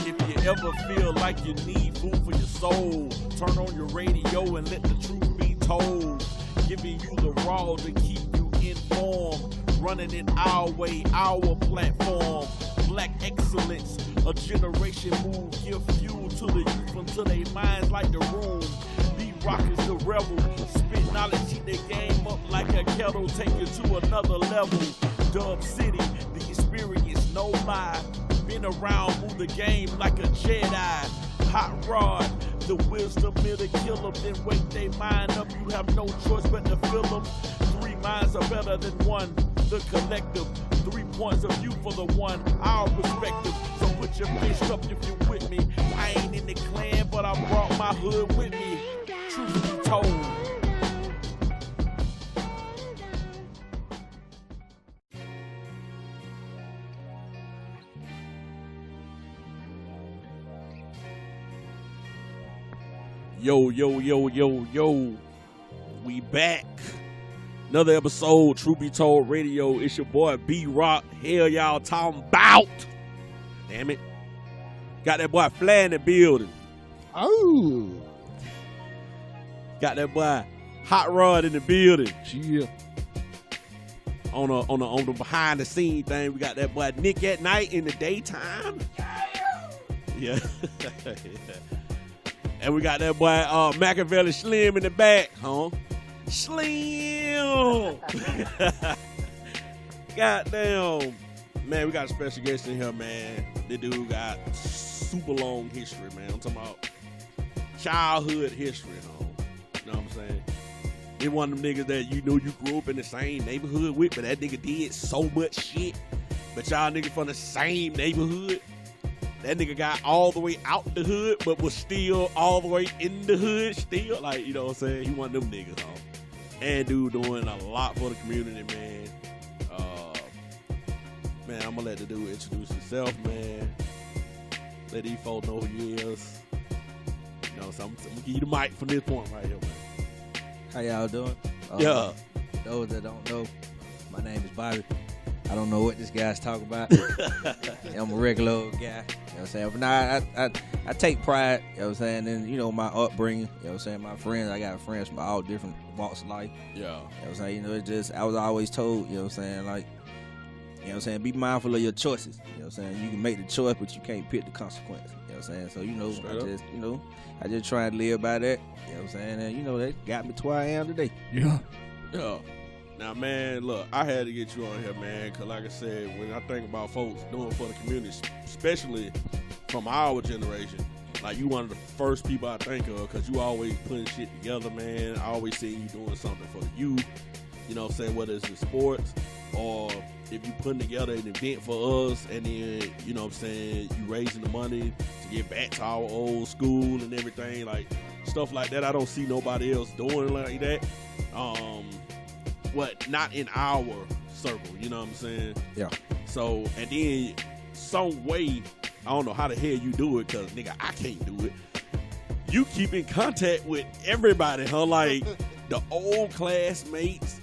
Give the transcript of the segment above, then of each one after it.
If you ever feel like you need food for your soul, turn on your radio and let the truth be told. Giving you the raw to keep you informed. Running it our way, our platform. Black excellence, a generation move. Give fuel to the youth until they minds like the room. B-Rock is the rebel. Spit knowledge, heat their game up like a kettle. Take it to another level. Dub City, the experience, no lie. Been around, move the game like a Jedi. Hot Rod, the wisdom of the killer. Then wake they mind up, you have no choice but to fill them. 3 minds are better than one, the collective. 3 points of view for the one, our perspective. So put your fist up if you're with me. I ain't in the clan, but I brought my hood with me. Truth be told. Yo, yo, yo, yo, yo. We back. Another episode, Truth Be Told Radio. It's your boy B-Rock. Hell y'all talking about. Damn it. Got that boy Fly in the building. Oh. Got that boy Hot Rod in the building. Yeah. On the behind the scene thing, we got that boy Nick at night in the daytime. Yeah. And we got that boy Machiavelli Slim in the back, huh? Slim! Goddamn. Man, we got a special guest in here, man. This dude got super long history, man. I'm talking about childhood history, huh? You know what I'm saying? He one of them niggas that you know you grew up in the same neighborhood with, but that nigga did so much shit. But y'all niggas from the same neighborhood. That nigga got all the way out the hood, but was still all the way in the hood still. Like, you know what I'm saying? He one of them niggas, huh? And dude doing a lot for the community, man. Man, I'm gonna let the dude introduce himself, man. Let these folks know who he is. You know, so I'm gonna give you the mic from this point right here, man. How y'all doing? Yeah. Those that don't know, my name is Bobby. I don't know what this guy's talking about. I'm a regular old guy. You know what I'm saying? But nah, I take pride, you know what I'm saying, in, you know, my upbringing, you know what I'm saying, my friends, I got friends from all different walks of life. Yeah. You know what I'm saying? You know, it's just, I was always told, you know what I'm saying, like, you know what I'm saying, be mindful of your choices. You know what I'm saying? You can make the choice, but you can't pick the consequence. You know what I'm saying? So, you know, I just try to live by that. You know what I'm saying? And, you know, that got me to where I am today. Yeah. Yeah. Now, man, look, I had to get you on here, man, because like I said, when I think about folks doing for the community, especially from our generation, like you one of the first people I think of because you always putting shit together, man. I always see you doing something for the youth, you know what I'm saying, whether it's in sports or if you putting together an event for us and then, you know what I'm saying, you raising the money to get back to our old school and everything, like stuff like that. I don't see nobody else doing like that. What not in our circle, you know what I'm saying? Yeah. So, and then some way, I don't know how the hell you do it, because nigga, I can't do it. You keep in contact with everybody, huh? Like the old classmates,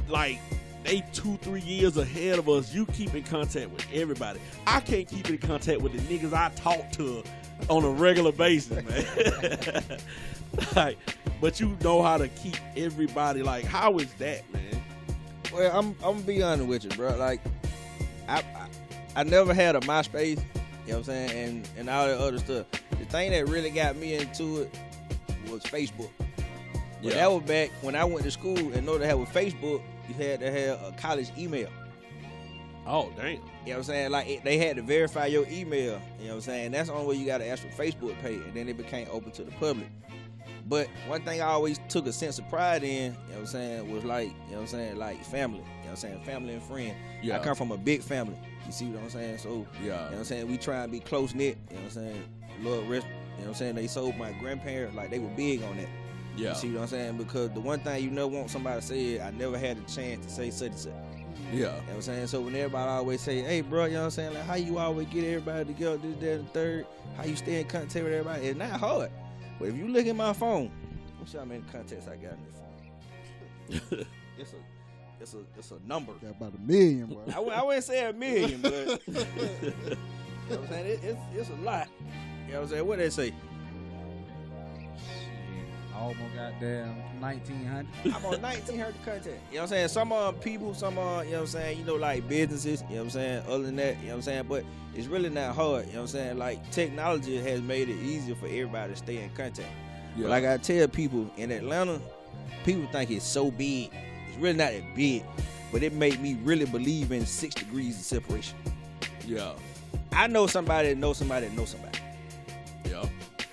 like they 2-3 years ahead of us. You keep in contact with everybody. I can't keep in contact with the niggas I talk to on a regular basis, man. Like, but you know how to keep everybody. Like, how is that, man? Well, I'm gonna be honest with you, bro. Like, I never had a MySpace, you know what I'm saying, and all that other stuff. The thing that really got me into it was Facebook. But that was back when I went to school. In order to have a Facebook, you had to have a college email. Oh, damn. You know what I'm saying? Like, they had to verify your email. You know what I'm saying? That's the only way you got to ask for Facebook page, and then it became open to the public. But one thing I always took a sense of pride in, you know what I'm saying, was like, you know what I'm saying, like family. You know what I'm saying? Family and friend. Yeah. I come from a big family. You see what I'm saying? So, yeah. You know what I'm saying? We try and be close-knit. You know what I'm saying? Lord rest. You know what I'm saying? They sold my grandparents, like, they were big on that. Yeah. You see what I'm saying? Because the one thing you never want somebody to say, I never had a chance to say such and such. Yeah. You know what I'm saying? So when everybody always say, hey, bro, you know what I'm saying? Like, how you always get everybody together, this, that, and the third? How you stay in contact with everybody? It's not hard. But if you look at my phone, let's see how many contacts I got in this phone. It's a number. Got about 1 million, bro. I wouldn't say 1 million, but You know what I'm saying? It's a lot. You know what I'm saying? What they say? Almost goddamn 1,900. I'm on 1,900 content. You know what I'm saying? Some people, some you know what I'm saying, like businesses, you know what I'm saying? Other than that, you know what I'm saying? But it's really not hard, you know what I'm saying? Like technology has made it easier for everybody to stay in contact. Yeah. But like I tell people in Atlanta, people think it's so big. It's really not that big. But it made me really believe in 6 degrees of separation. Yeah. I know somebody that knows somebody that knows somebody. Yeah.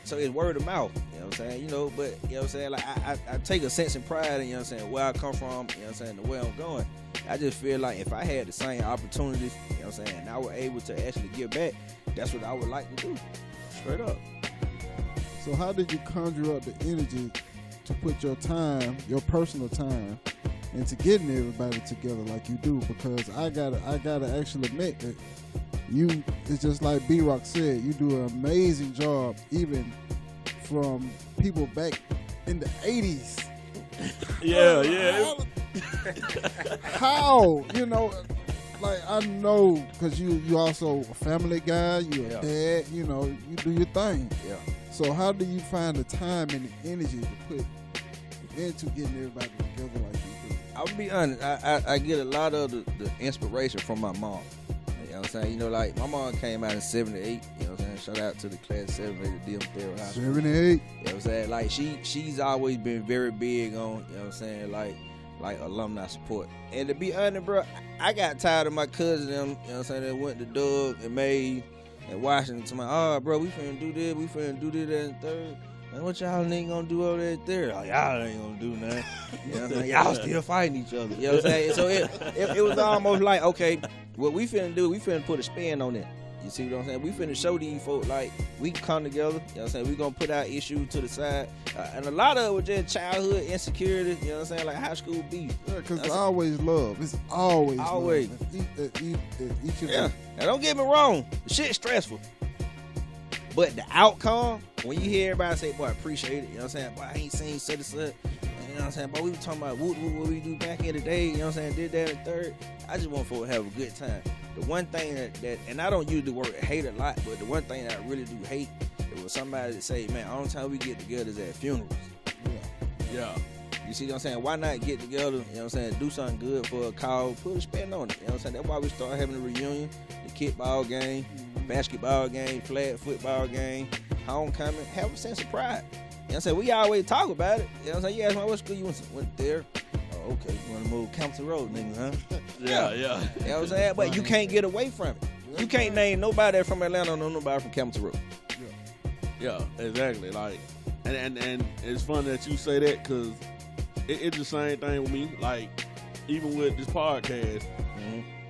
So it's word of mouth, you know what I'm saying? You know, but, you know what I'm saying? Like, I take a sense of pride in, you know what I'm saying, where I come from, you know what I'm saying, the way I'm going. I just feel like if I had the same opportunities, you know what I'm saying, and I was able to actually give back, that's what I would like to do. Straight up. So how did you conjure up the energy to put your time, your personal time, into getting everybody together like you do? Because I gotta actually admit that it's just like B-Rock said, you do an amazing job even from people back in the 80s. Yeah. How? You know, like I know because you also a family guy, you a dad, you know, you do your thing. Yeah. So how do you find the time and the energy to put into getting everybody together like you do? I'll be honest, I get a lot of the inspiration from my mom. You know what I'm saying? You know, like my mom came out in 78, you know what I'm saying? Shout out to the class 78 at DM High School. 78. You know what I'm saying? Like she's always been very big on, you know what I'm saying, like alumni support. And to be honest, bro, I got tired of my cousin them, you know what I'm saying, that went to Doug and May and Washington to my, bro, we finna do this, we finna do this, that, and third. Man, what y'all ain't gonna do over there third? Oh, y'all ain't gonna do nothing. You know what I'm saying? Y'all still fighting each other. You know what I'm saying? So it was almost like, okay, what we finna do, we finna put a spin on it. You see what I'm saying? We finna show these folks, like, we can come together. You know what I'm saying? We gonna put our issues to the side. And a lot of it was just childhood insecurity, you know what I'm saying? Like high school beef. Yeah, because it's always love. It's always Always. love. Each of Yeah. them. Now, don't get me wrong. The shit's stressful. But the outcome, when you hear everybody say, boy, I appreciate it, you know what I'm saying? Boy, I ain't seen such and such. You know what I'm saying? Boy, we were talking about what we do back in the day, you know what I'm saying? Did that and third. I just want folks to have a good time. The one thing that and I don't use the word hate a lot, but the one thing that I really do hate, it was somebody that say, man, all the time we get together is at funerals. Yeah. You see what I'm saying? Why not get together, you know what I'm saying, do something good for a cause, put a spin on it, you know what I'm saying? That's why we started having a reunion, the kickball game, basketball game, flag football game, homecoming, have a sense of pride. You know what I'm saying? We always talk about it. You know what I'm saying? You ask me, what school you went there? Oh, okay, you want to move Campbell Road, nigga, huh? Yeah. You know what I'm saying? But you can't get away from it. You can't name nobody from Atlanta or nobody from Campbell Road. Yeah, exactly. Like, and it's funny that you say that because it's the same thing with me. Like, even with this podcast,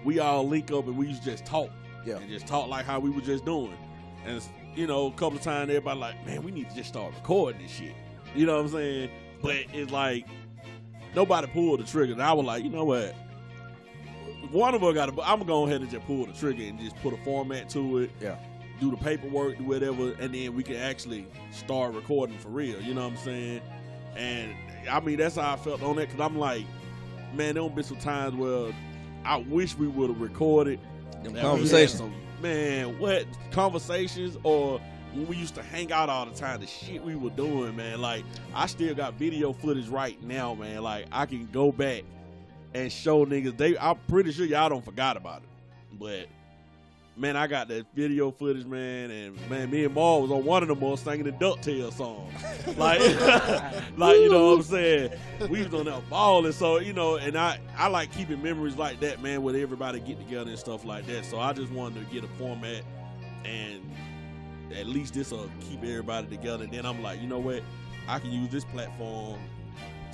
we all link up and we used to just talk. Yeah. And just talk like how we were just doing. And, you know, a couple of times everybody like, man, we need to just start recording this shit. You know what I'm saying? But it's like, nobody pulled the trigger. And I was like, you know what? One of us got to, I'm going to go ahead and just pull the trigger and just put a format to it. Yeah. Do the paperwork, do whatever, and then we can actually start recording for real. You know what I'm saying? And, I mean, that's how I felt on that because I'm like, man, there have been some times where I wish we would have recorded. Conversations. Man, what conversations or when we used to hang out all the time, the shit we were doing, man. Like, I still got video footage right now, man. Like, I can go back and show niggas. I'm pretty sure y'all don't forgot about it. But, man, I got that video footage, man. And, man, me and Maul was on one of them all singing the DuckTales song. Like, like, you know what I'm saying? We was on that balling. So, you know, and I like keeping memories like that, man, with everybody get together and stuff like that. So I just wanted to get a format and at least this will keep everybody together. And then I'm like, you know what? I can use this platform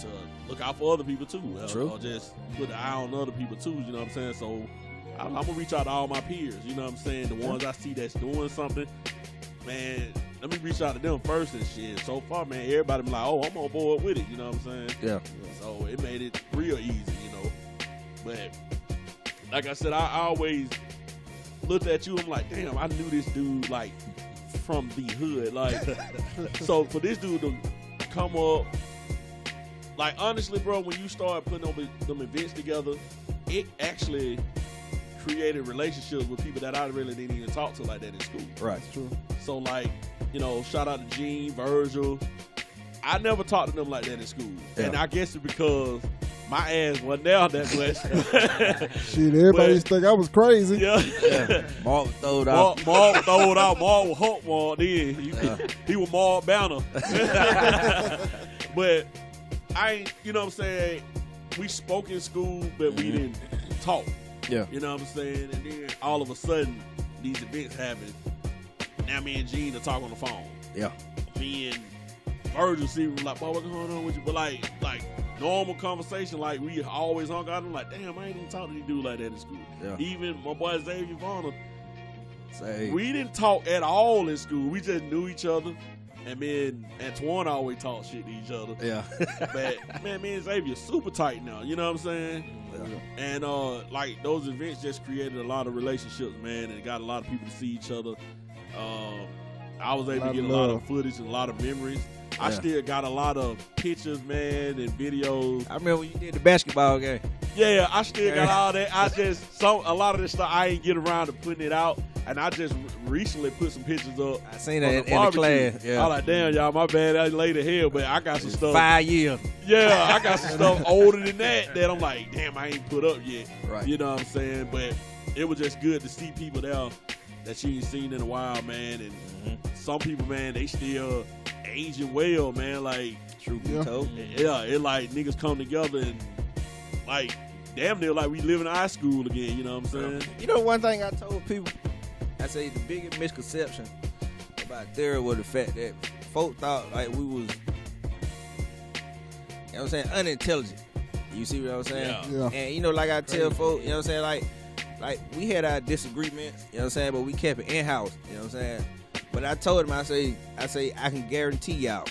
to look out for other people too. True. Or just put an eye on other people too, you know what I'm saying? So I'm going to reach out to all my peers, you know what I'm saying? The ones I see that's doing something, man, let me reach out to them first and shit. So far, man, everybody been like, oh, I'm on board with it, you know what I'm saying? Yeah. So it made it real easy, you know. But like I said, I always looked at you, I'm like, damn, I knew this dude, like, from the hood. Like, so for this dude to come up, like, honestly, bro, when you start putting them events together, it actually created relationships with people that I really didn't even talk to like that in school. Right. That's true. So like, shout out to Gene, Virgil. I never talked to them like that in school. Yeah. And I guess it's because my ass wasn't there that much. Shit, everybody used to think I was crazy. Yeah. Mark throwed out. Mark throwed out. Mark was Hulk Mark then. He was Mark Banner. But I ain't, you know what I'm saying? We spoke in school, but we didn't talk. Yeah. You know what I'm saying? And then all of a sudden, these events happen. Now me and Gene are talking on the phone. Yeah. Me and Virgil see like, boy, what's going on with you? But like normal conversation, like we always hung out. I'm like, damn, I ain't even talking to these dudes like that in school. Yeah. Even my boy Xavier Varner, Say. we didn't talk at all in school. We just knew each other. And me and Antoine always talk shit to each other. Yeah. But man, me and Xavier super tight now. You know what I'm saying? Yeah. And like those events just created a lot of relationships, man, and got a lot of people to see each other. I was able to get a lot of footage and a lot of memories. I still got a lot of pictures, man, and videos. I remember when you did the basketball game. Yeah, I still got all that. A lot of this stuff I ain't get around to putting it out, and I just recently put some pictures up. I seen that in the barbecue. class. Yeah. I was like, damn, y'all, my bad, I laid the hell, but I got some stuff. 5 years. Yeah, I got some stuff older than that I'm like, damn, I ain't put up yet. Right. You know what I'm saying? But it was just good to see people there that you ain't seen in a while, man. And some people, man, they still aging well, man. Like, Truth be told. yeah, it like niggas come together and like damn near like we live in high school again. You know what I'm saying? You know, one thing I told people, I say the biggest misconception about theory was the fact that folk thought like we was, you know what I'm saying, unintelligent. You see what I'm saying? Yeah. And you know, like I tell folk, you know what I'm saying, like we had our disagreements, you know what I'm saying, but we kept it in house, you know what I'm saying. But I told him, I say I can guarantee y'all,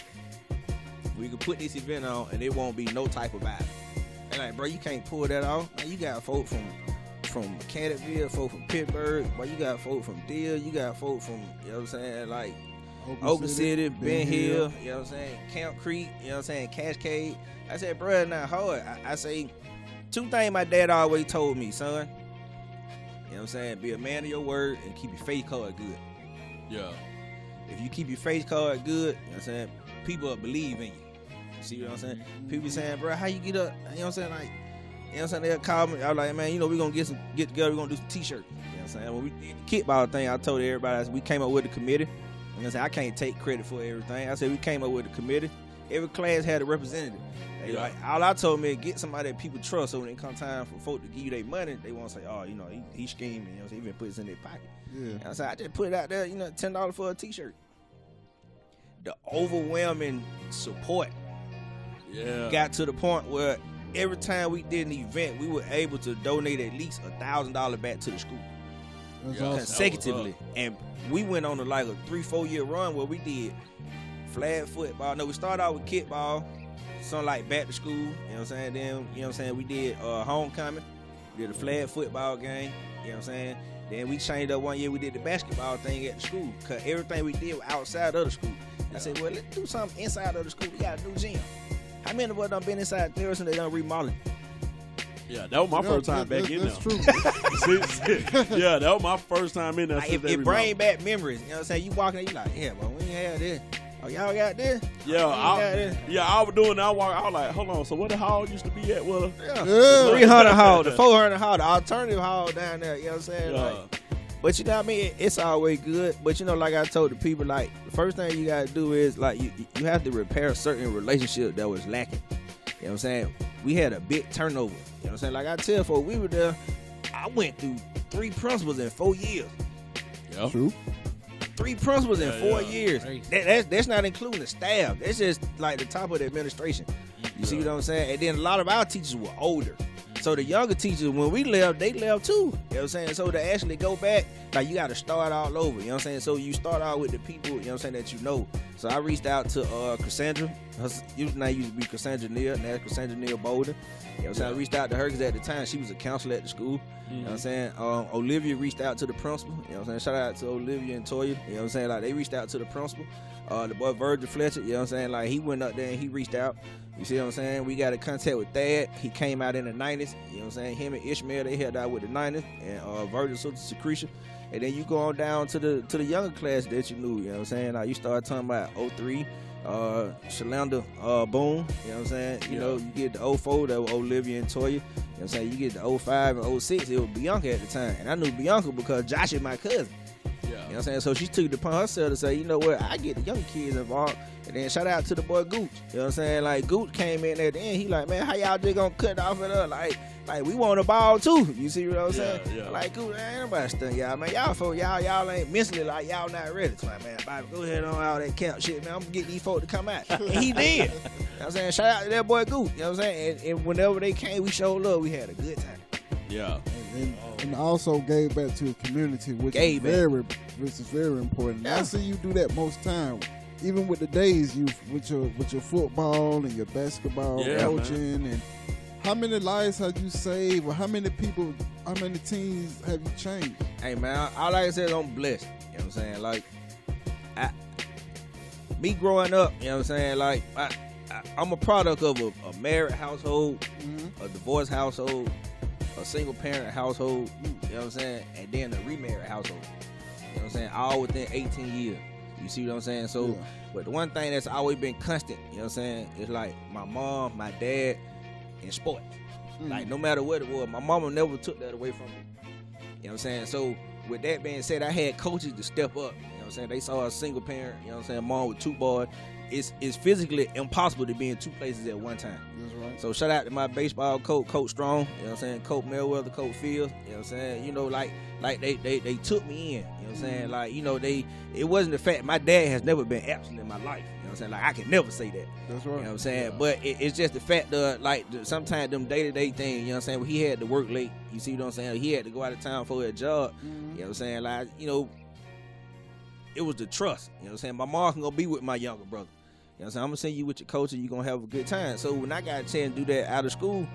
we can put this event on and it won't be no type of violence. And like, bro, you can't pull that off. Man, you got folk from Mechanicsville, folk from Pittsburgh, but you got folk from Deal, you got folk from, you know what I'm saying, like Oakland City, Ben Hill, you know what I'm saying, Camp Creek, you know what I'm saying, Cascade. I said, bro, it's not hard. I say, two things my dad always told me, son. You know what I'm saying? Be a man of your word and keep your face card good. Yeah. If you keep your face card good, you know what I'm saying, people will believe in you. You see what I'm saying? People be saying, bro, how you get up? You know what I'm saying? Like, you know what I'm saying? They'll call me. I was like, man, you know, we're going to get together. We're going to do some t-shirts. You know what I'm saying? When we did the kickball thing, I told everybody, I said, we came up with the committee. And I said, I can't take credit for everything. I said, we came up with the committee. Every class had a representative. They like, all I told me is get somebody that people trust, so when it come time for folk to give you their money, they won't say, oh, you know, he scheming, you know, so he even puts it in their pocket. Yeah. And I said, I just put it out there, you know, $10 for a t-shirt. The overwhelming support got to the point where every time we did an event, we were able to donate at least $1,000 back to the school. That's Yeah. awesome. Consecutively. And we went on like a 3-4 year run where we did flag football. No, we started out with kickball, something like back to school, you know what I'm saying? Then, you know what I'm saying, we did homecoming, we did a flag football game, you know what I'm saying? Then we changed up one year, we did the basketball thing at the school, because everything we did was outside of the school. I said, well, let's do something inside of the school. We got a new gym. How many of us done been inside there and they done remodeling? Yeah, that was my first time back in there. That's true. Yeah, that was my first time in there. Like, since it they bring back memories. You know what I'm saying? You walking in, you like, yeah, but we ain't had this. Oh, y'all got this? Yeah, Yeah, I was doing that. I was like, hold on. So where the hall used to be at? Well, yeah. Yeah. 300 hall, the 400 hall, the alternative hall down there. You know what I'm saying? yeah, Like, but you know what I mean? It's always good. But you know, like I told the people, like the first thing you gotta do is like you have to repair a certain relationship that was lacking. You know what I'm saying? We had a big turnover. You know what I'm saying? Like I tell folks, we were there. I went through 3 principals in 4 years. yeah. True. 3 principals in 4 Yeah. years. That's not including the staff. That's just like the top of the administration. You see what I'm saying? And then a lot of our teachers were older. So the younger teachers, when we left, they left too. You know what I'm saying? So to actually go back, like you got to start all over. You know what I'm saying? So you start out with the people, you know what I'm saying, that you know. So I reached out to Cassandra. Her name used to be Cassandra Neal. Now it's Cassandra Neal Bolden. You know what I'm saying? I reached out to her because at the time she was a counselor at the school. You know what I'm saying? Olivia reached out to the principal. You know what I'm saying? Shout out to Olivia and Toya. You know what I'm saying? Like they reached out to the principal. The boy Virgil Fletcher, you know what I'm saying? Like he went up there and he reached out. You see what I'm saying? We got in contact with Thad. He came out in the 90s. You know what I'm saying? Him and Ishmael, they held out with the 90s. And Virgil Sister Secretia. And then you go on down to the younger class that you knew. You know what I'm saying? Now you start talking about 03. Shalanda Boone, you know what I'm saying? You know, you get the 04, that was Olivia and Toya. You know what I'm saying? You get the 05 and 06, it was Bianca at the time. And I knew Bianca because Josh is my cousin. Yeah. You know what I'm saying? So she took it upon herself to say, you know what, I get the young kids involved. And then shout out to the boy Gooch. You know what I'm saying? Like, Gooch came in at the end. He like, man, how y'all just gonna cut off it up? Like we want a ball too. You see what I'm saying? Yeah. Like, Gooch, ain't nobody stunt y'all, man. Y'all folk, y'all ain't mentally like y'all not ready. So like, man, Bobby, go ahead on all that camp shit, man. I'm gonna get these folk to come out. And he did. You know what I'm saying? Shout out to that boy Gooch. You know what I'm saying? And whenever they came, we showed love. We had a good time. Yeah. And also gave back to the community, which is very important. Yeah. I see you do that most time, even with the days you with your football and your basketball coaching. And how many lives have you saved, or how many teams have you changed? Hey man, all I can say is I'm blessed. You know what I'm saying? Like, me growing up, you know what I'm saying? Like, I'm a product of a married household, a divorced household, a single parent household, you know what I'm saying? And then a remarried household. You know what I'm saying? All within 18 years. You see what I'm saying? So, but the one thing that's always been constant, you know what I'm saying, is like my mom, my dad, and sports. Like, no matter what it was, my mama never took that away from me. You know what I'm saying? So, with that being said, I had coaches to step up. You know what I'm saying? They saw a single parent, you know what I'm saying, mom with 2 boys. It's physically impossible to be in 2 places at one time. That's right. So shout out to my baseball coach, Coach Strong, you know what I'm saying, Coach Melweather, Coach Fields, you know what I'm saying, you know, like they took me in, you know what I'm saying, like, you know, it wasn't the fact, my dad has never been absent in my life, you know what I'm saying, like, I can never say that. That's right. You know what I'm saying, but it's just the fact that, like, sometimes them day-to-day things, you know what I'm saying, when he had to work late, you see what I'm saying, he had to go out of town for a job, you know what I'm saying, like, you know, it was the trust, you know what I'm saying, my mom can go be with my younger brother. You know what I'm saying? I'm going to send you with your coach and you're going to have a good time. So when I got a chance to do that out of school, you know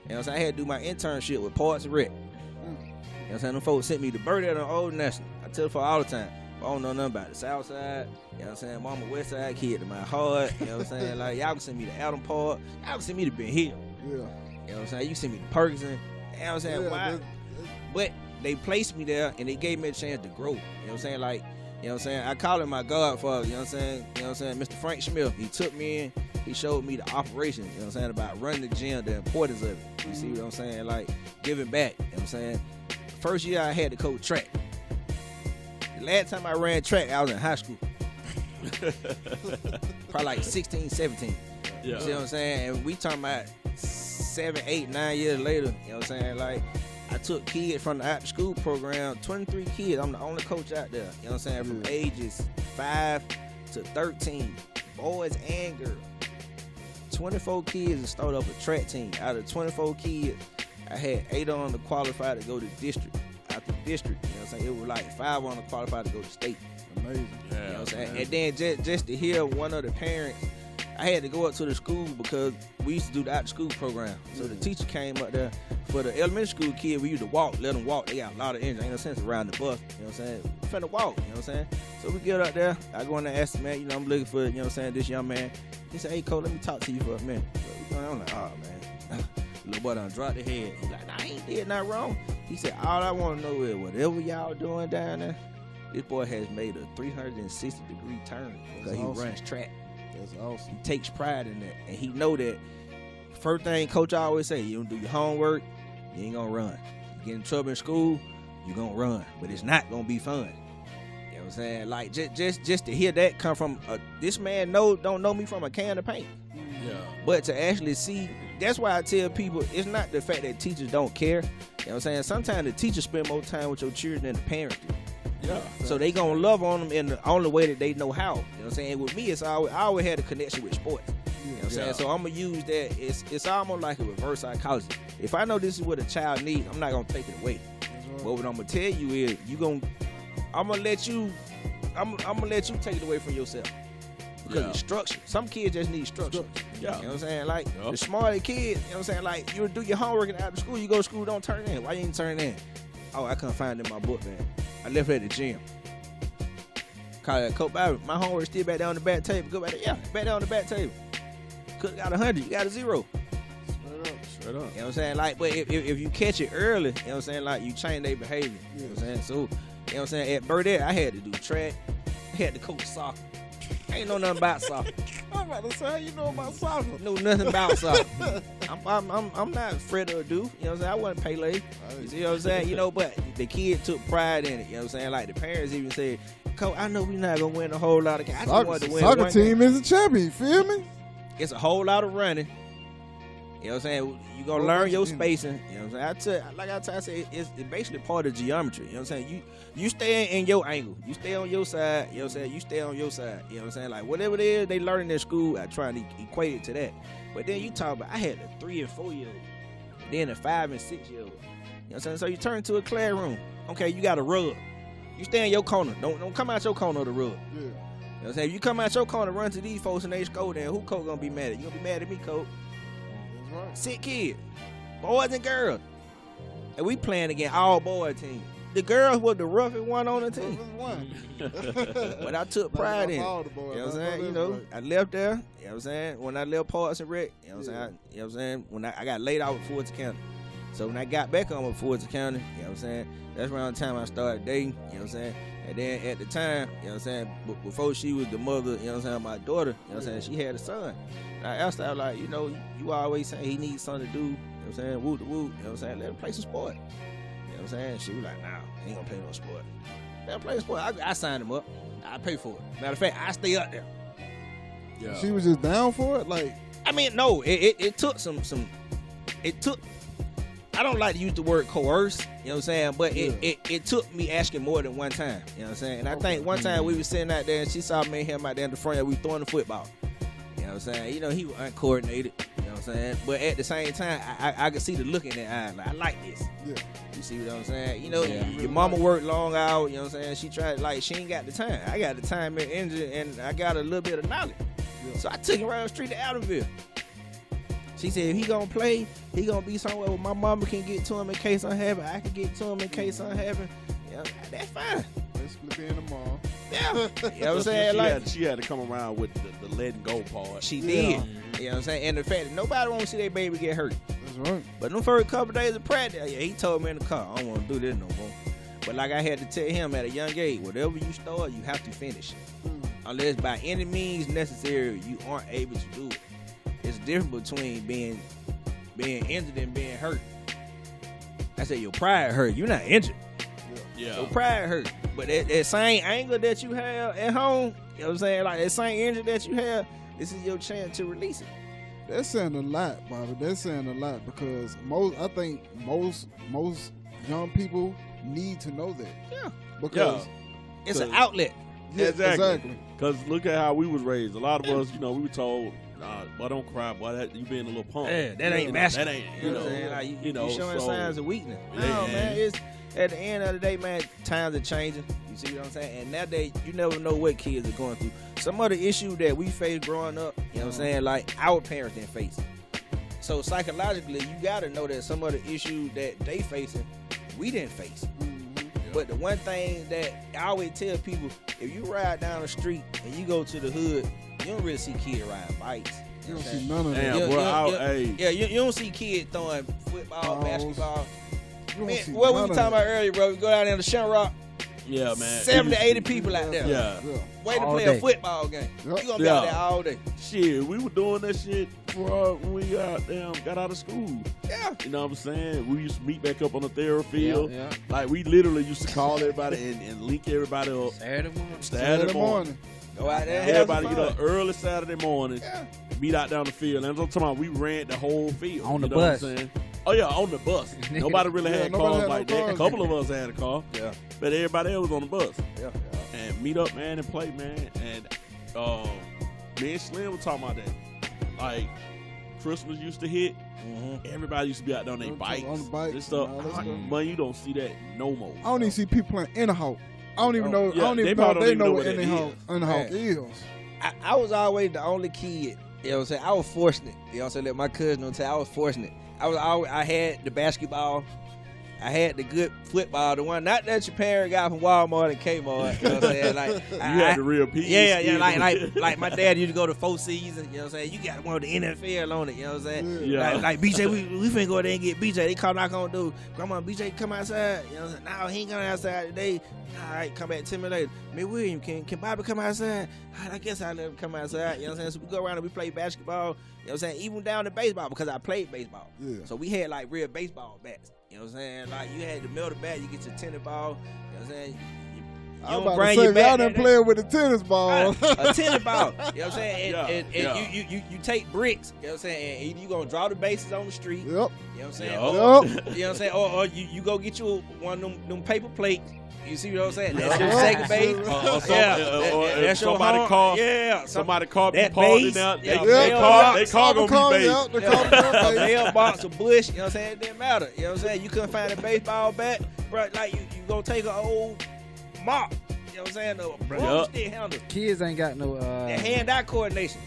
what I'm saying, I had to do my internship with Parts and Rec. You know what I'm saying? Them folks sent me the bird at an Old National. I tell them for all the time. I don't know nothing about the South Side. You know what I'm saying? Mama West Side kid to my heart. You know what I'm saying? Like, y'all can send me to Adam Park. Y'all can send me to Ben Hill. Yeah. You know what I'm saying? You can send me to Perkins. You know what I'm saying? Why? But they placed me there and they gave me a chance to grow. You know what I'm saying? Like, you know what I'm saying? I call him my godfather, you know what I'm saying? You know what I'm saying? Mr. Frank Smith, he took me in, he showed me the operation, you know what I'm saying, about running the gym, the importance of it. You see what I'm saying? Like, giving back, you know what I'm saying? First year I had to coach track. The last time I ran track, I was in high school. Probably like 16, 17. Yeah. You see what I'm saying? And we talking about 7, 8, 9 years later, you know what I'm saying? Like, I took kids from the after school program, 23 kids. I'm the only coach out there. You know what I'm saying? From ages 5 to 13, boys and girls. 24 kids and started up a track team. Out of 24 kids, I had 8 on the qualified to go to district. After district, you know what I'm saying? It was like 5 on the qualified to go to state. Amazing. You know what I'm saying? And then just to hear one of the parents, I had to go up to the school because we used to do the after school program. So the teacher came up there. For the elementary school kid, we used to walk, let them walk. They got a lot of energy. Ain't no sense around the bus. You know what I'm saying? We finna walk. You know what I'm saying? So we get up there. I go in there and ask the man, you know, I'm looking for, you know what I'm saying, this young man. He said, hey, Cole, let me talk to you for a minute. So I'm like, oh, man. Little boy done dropped the head. He's like, nah, I ain't did nothing wrong. He said, all I want to know is whatever y'all doing down there, this boy has made a 360-degree turn because he runs track. That's awesome. He takes pride in that. And he know that first thing coach always say, you don't do your homework, you ain't gonna run. You get in trouble in school, you gonna run. But it's not gonna be fun. You know what I'm saying? Like, just to hear that come from this man don't know me from a can of paint. Yeah. But to actually see, that's why I tell people, it's not the fact that teachers don't care. You know what I'm saying? Sometimes the teachers spend more time with your children than the parents do. Yeah. So they gonna love on them in the only way that they know how. You know what I'm saying? With me, I always had a connection with sports. You know what I'm saying? So I'm gonna use that. It's almost like a reverse psychology. If I know this is what a child needs, I'm not gonna take it away. But what I'm gonna tell you is, I'm gonna let you take it away from yourself. Because it's structure. Some kids just need structure. Yeah. You know what I'm saying? Like, the smarter kids, you know what I'm saying? Like, you do your homework and after school, you go to school, don't turn in. Why you ain't turn in? Oh, I couldn't find it in my book, man. I left it at the gym. Call that Coach Bobby. My homework still back there on the back table. Go back there. Yeah, back there on the back table. could have got 100. You got a 0. Straight up. You know what I'm saying? Like, but if you catch it early, you know what I'm saying? Like, you change their behavior. You know what I'm saying? So, you know what I'm saying? At Burdett, I had to do track. I had to coach soccer. I ain't know nothing about soccer. I'm about to say, how you know about soccer? Know nothing about soccer. I'm not Fred or do. You know what I'm saying? I wasn't Pele. You see what I'm saying? You know, but the kid took pride in it. You know what I'm saying? Like the parents even said, "Coach, I know we're not gonna win a whole lot of games. I just wanted to win Soccer one team game." is a champion. You feel me? It's a whole lot of running. You know what I'm saying? You gonna learn your spacing. You know what I'm saying? I said, it's basically part of geometry. You know what I'm saying? You stay in your angle. You stay on your side. You know what I'm saying? You stay on your side. You know what I'm saying? Like whatever it is they learn in school, I try to equate it to that. But then you talk about, I had a 3 and 4 year old, then a 5 and 6 year old. You know what I'm saying? So you turn to a classroom. Okay, you got a rub. You stay in your corner. Don't come out your corner to rub. Yeah. You know what I'm saying? If you come out your corner, run to these folks and they score, then who coach gonna be mad at? You gonna be mad at me, coach? That's right. Sick kid, boys and girls, and we playing against all boy team. The girls were the roughest one on the team, but I took pride in it. You know what I'm saying? You know, I left there. You know what I'm saying? When I left Parks and Rec, you know what I'm saying? You know what I'm saying? When I got laid out with Fulton County, so when I got back on with Fulton County, you know what I'm saying? That's around the time I started dating. You know what I'm saying? And then at the time, you know what I'm saying? Before she was the mother, you know what I'm saying? Of my daughter, you know what I'm saying? She had a son. I asked her, I was like, you know, you always say he needs something to do. You know what I'm saying? Woo to woo. You know what I'm saying? Let him play some sport. You know what I'm saying? She was like, nah, he ain't gonna play no sport. Let him play sport. I signed him up. I pay for it. Matter of fact, I stay up there. Yeah. She was just down for it? Like, I mean, no, it took it took, I don't like to use the word coerce, you know what I'm saying? But it took me asking more than one time, you know what I'm saying? And I think one time we was sitting out there and she saw me and him out there in the front yard, we throwing the football. You know what I'm saying? You know, he was uncoordinated, you know what I'm saying? But at the same time, I could see the look in their eyes, like, I like this. yeah. You see what I'm saying? You know, your mama worked long hours, you know what I'm saying? She tried, like, she ain't got the time. I got the time and energy, and I got a little bit of knowledge. Yeah. So I took him around the street to Adamville. She said, if he gonna play, he gonna be somewhere where my mama can get to him in case I'm having. I can get to him in case I'm having. Yeah, that's fine. Let's flip in tomorrow. Yeah. You know what I'm saying? Like, She had to come around with the letting go part. she Yeah. did. You know what I'm saying? And the fact that nobody want to see their baby get hurt. That's right. But them first couple days of practice, yeah, he told me in the car, I don't want to do this no more. But like I had to tell him at a young age, whatever you start, you have to finish. Unless by any means necessary, you aren't able to do it. It's different between being injured and being hurt. I said your pride hurt. You're not injured. Yeah. Your pride hurt. But that same anger that you have at home, you know what I'm saying? Like that same injury that you have, this is your chance to release it. That's saying a lot, Bobby. That's saying a lot because I think most young people need to know that. Yeah. Because It's an outlet. yeah, Exactly. Because look at how we was raised. A lot of us, you know, we were told, nah, boy, don't cry, boy, you being a little punk. Yeah, that ain't masculine. That ain't, You know what I'm saying? Like, you know, showing so- signs of weakness. No, Yeah. man, it's at the end of the day, man, times are changing. You see what I'm saying? And nowadays, you never know what kids are going through. Some of the issues that we faced growing up, you know what I'm saying, like our parents didn't face. So psychologically, you gotta know that some of the issues that they facing, we didn't face. But the one thing that I always tell people, if you ride down the street and you go to the hood, you don't really see kids riding bikes. you don't know what I'm see none of that. Damn, Yeah, boy, yeah, hey. Yeah, you don't see kids throwing football, Balls. basketball. You don't Man, see what we none were of talking that. about earlier, bro? We go down there to Shamrock, Yeah, man. 70 to 80 people out there. Yeah. Waiting to All play day. a football game. Yep. You gonna be out Yeah. there all day. Shit, we were doing that shit when we got out of school. Yeah. You know what I'm saying? We used to meet back up on the therapy field. Yeah. Like, we literally used to call everybody and link everybody up Saturday morning. Saturday morning. Go out there and have Everybody some get fun. up early Saturday morning, Yeah. meet out down the field. And I'm talking about we ran the whole field. On the you know what I'm bus. saying? Oh, yeah, on the bus. Nobody really Yeah, had nobody cars had no like that. cars. A couple of us had a car, Yeah. but everybody else was on the bus. Yeah. And meet up, man, and play, man. And me and Slim were talking about that. Like, Christmas used to hit. Everybody used to be out there on their On the bikes. bikes This stuff. and all that stuff. Man, you don't see that no more. I don't even see people playing in a hawk. I don't even know. Yeah, I don't they even know probably if they don't know even what know in what the that hawk. In the hawk is. I was always the only kid. You know what I'm saying? I was fortunate. You know what I'm saying? Let my cousin know. I was fortunate. I had the basketball. I had the good football, the one not that your parent got from Walmart and Kmart. You know what I'm saying? Like You had the real piece. yeah, like my dad used to go to 4 seasons. You know what I'm saying? You got one with the NFL on it. You know what I'm saying? Yeah. Like BJ, we finna go there and get BJ. They call knock on the door. Grandma, BJ come outside. You know what I'm saying? No, he ain't coming outside today. All right, come back 10 minutes later. Miss William, can Bobby come outside? I guess I'll let him come outside. You know what I'm saying? So we go around and we play basketball. You know what I'm saying? Even down to baseball because I played baseball. Yeah. So we had like real baseball bats. You know what I'm saying? Like you had the metal bat, you get your tennis ball. You know what I'm saying? You I'm don't about bring to your say, y'all bat. done playing with the tennis ball. A tennis ball. You know what I'm saying? And Yeah. you take bricks. You know what I'm saying? And either you gonna draw the bases on the street. Yep. You know what I'm saying? Yup. Or, you know what I'm saying? Or you go get you one of them paper plates. You see what I'm saying? That's your second base. That's your somebody home. call. Yeah. Somebody call that me parked in base, there. yeah. They call gonna be base. They call A mailbox, a bush, you know what I'm saying? It didn't matter. You know what I'm saying? You couldn't find a baseball bat, bro. Like you gonna take an old mop, you know what I'm saying? A broomstick handle. Kids ain't got no That hand-eye coordination.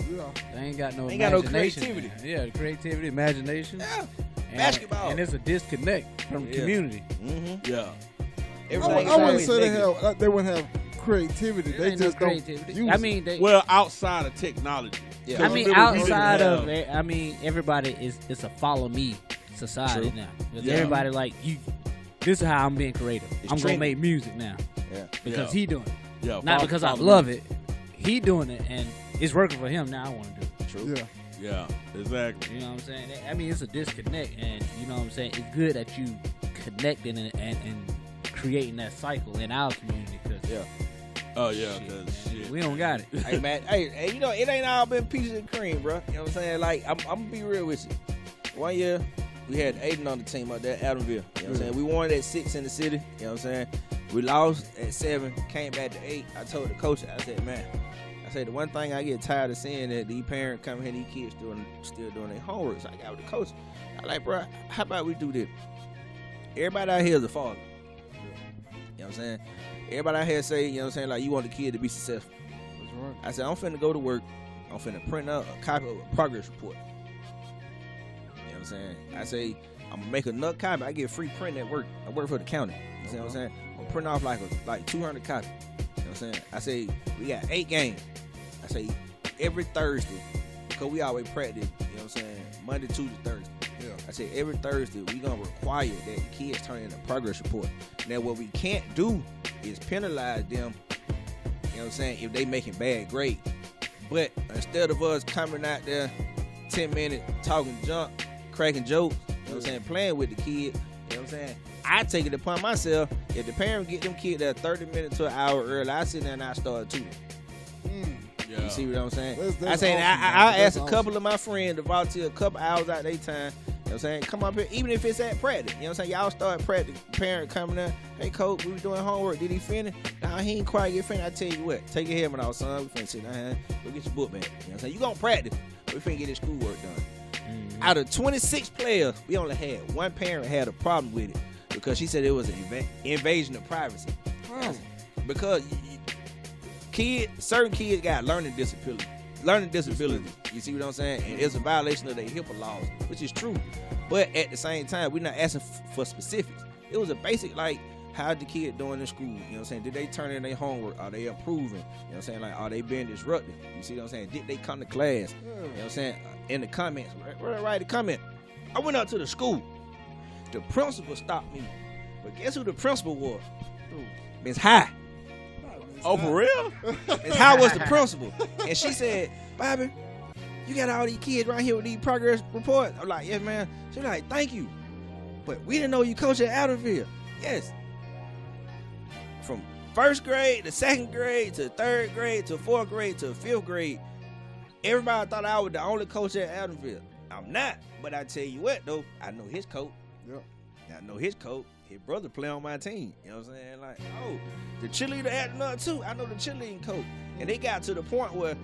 they ain't got no Ain't got no imagination. creativity. Man. Yeah, creativity, imagination. Yeah. And, Basketball. And it's a disconnect from Yeah. community. Mm-hmm. Yeah. Everything I wouldn't is say negative. they wouldn't have creativity. It They ain't no just don't creativity. use I it. mean, they, Well, outside of technology. Yeah. I mean, Remember, we outside didn't of have- it, I mean, everybody it's a follow me society True. now. 'Cause Yeah. everybody like you. This is how I'm being creative. It's I'm gonna trendy. make music now Yeah. because Yeah. he doing it, Yeah. not follow- because I follow love me. it. He doing it and it's working for him. Now I want to do it. True. Yeah. Yeah. Exactly. You know what I'm saying? I mean, it's a disconnect, and you know what I'm saying. It's good that you connecting and creating that cycle in our community because Yeah. Oh yeah. Cause shit. we don't got it. Hey man, hey, you know it ain't all been peaches and cream, bro. You know what I'm saying? Like I'm gonna be real with you. One year we had Aiden on the team up there at Adamville. You know what I'm saying? We won at 6 in the city. You know what I'm saying? We lost at 7, came back to 8. I told the coach, I said, man, the one thing I get tired of seeing that these parents come here, these kids still doing their homework. So I got with the coach. I like, bro, how about we do this? Everybody out here is a father. You know what I'm saying? Everybody out here say, you know what I'm saying, like you want the kid to be successful. That's right. I said, I'm finna go to work. I'm finna print out a copy of a progress report. You know what I'm saying? I say, I'm gonna make another copy. I get free print at work. I work for the county. You see what I'm saying? I'm gonna print off like 200 copies. You know what I'm saying? I say, we got 8 games. I say, every Thursday, because we always practice, you know what I'm saying, Monday, Tuesday, Thursday. Yeah. I said, every Thursday, we gonna require that the kids turn in a progress report. Now, what we can't do is penalize them, you know what I'm saying, if they making bad grades. But instead of us coming out there 10 minutes talking junk, cracking jokes, you know what I'm saying, playing with the kid, you know what I'm saying, I take it upon myself. If the parent get them kids there 30 minutes to an hour early, I sit there and I start tutoring. Yeah. You see what I'm saying? That's I say, awesome, man. I That's ask a couple of my friends to volunteer a couple hours out their time. You know what I'm saying? Come up here, even if it's at practice. You know what I'm saying? Y'all start practice. Parent coming in. Hey, coach, we was doing homework. Did he finish? Nah, he ain't quite get finished. I tell you what, take your helmet off, son. We finna sit down here. Go get your book back. You know what I'm saying? You gonna practice. We finna get this schoolwork done. Out of 26 players, we only had one parent had a problem with it because she said it was an invasion of privacy. Because certain kids got learning disabilities. You see what I'm saying? And it's a violation of their HIPAA laws, which is true. But at the same time, we're not asking for specifics. It was a basic, like, how's the kid doing in school? You know what I'm saying? Did they turn in their homework? Are they improving? You know what I'm saying? Like, are they being disrupted? You see what I'm saying? Did they come to class? You know what I'm saying? In the comments, write a comment. I went out to the school. The principal stopped me. But guess who the principal was? Miss High. Oh, for real? Miss High was the principal. And she said, Bobby, you got all these kids right here with these progress reports. I'm like, yes, man. She was like, thank you. But we didn't know you coach at Adamville. Yes. From first grade to second grade to third grade to fourth grade to fifth grade, everybody thought I was the only coach at Adamville. I'm not. But I tell you what, though, I know his coach. Yep. I know his coach. His brother play on my team. You know what I'm saying? Like, oh, the cheerleader at another too. I know the cheerleading coach. And they got to the point where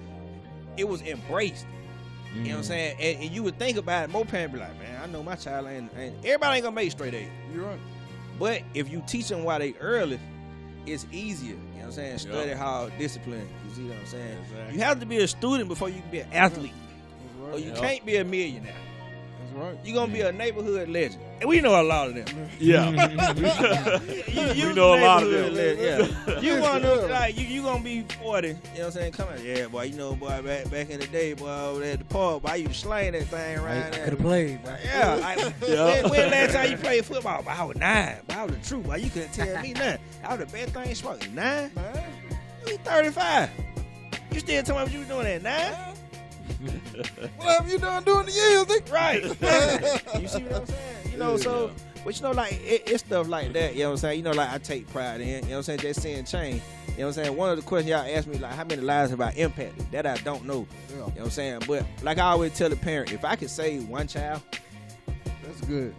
it was embraced. You know what I'm saying? And you would think about it, more parents be like, man, I know my child ain't everybody ain't gonna make straight A's. You're right. But if you teach them while they early, it's easier. You know what I'm saying? Study hard, discipline. You see what I'm saying? Exactly. You have to be a student before you can be an athlete. That's right. Or you Yep. can't be a millionaire. That's That's right. You gonna be a neighborhood legend, and we know a lot of them. Yeah. You We know a lot of them. Yeah. You wanna like you gonna be 40. You know what I'm saying? Come on, yeah, boy. You know, boy, back in the day, boy, over there at the park, boy, I used to slang that thing I around could there. have played. Yeah. When last time you played football? Boy, I was 9. Boy, I was the truth. Boy, you couldn't tell me nothing. I was the best thing smoking. 9? You 35. You still talking about what you was doing at 9? What have you done doing the years, nigga? Right. You see what I'm saying? You know, so, but you know, like, it's stuff like that, you know what I'm saying? You know, like, I take pride in, you know what I'm saying, just seeing change. You know what I'm saying? One of the questions y'all asked me, like, how many lives have I impacted? That I don't know. Yeah. You know what I'm saying? But, like I always tell the parent, if I could save one child, That's good.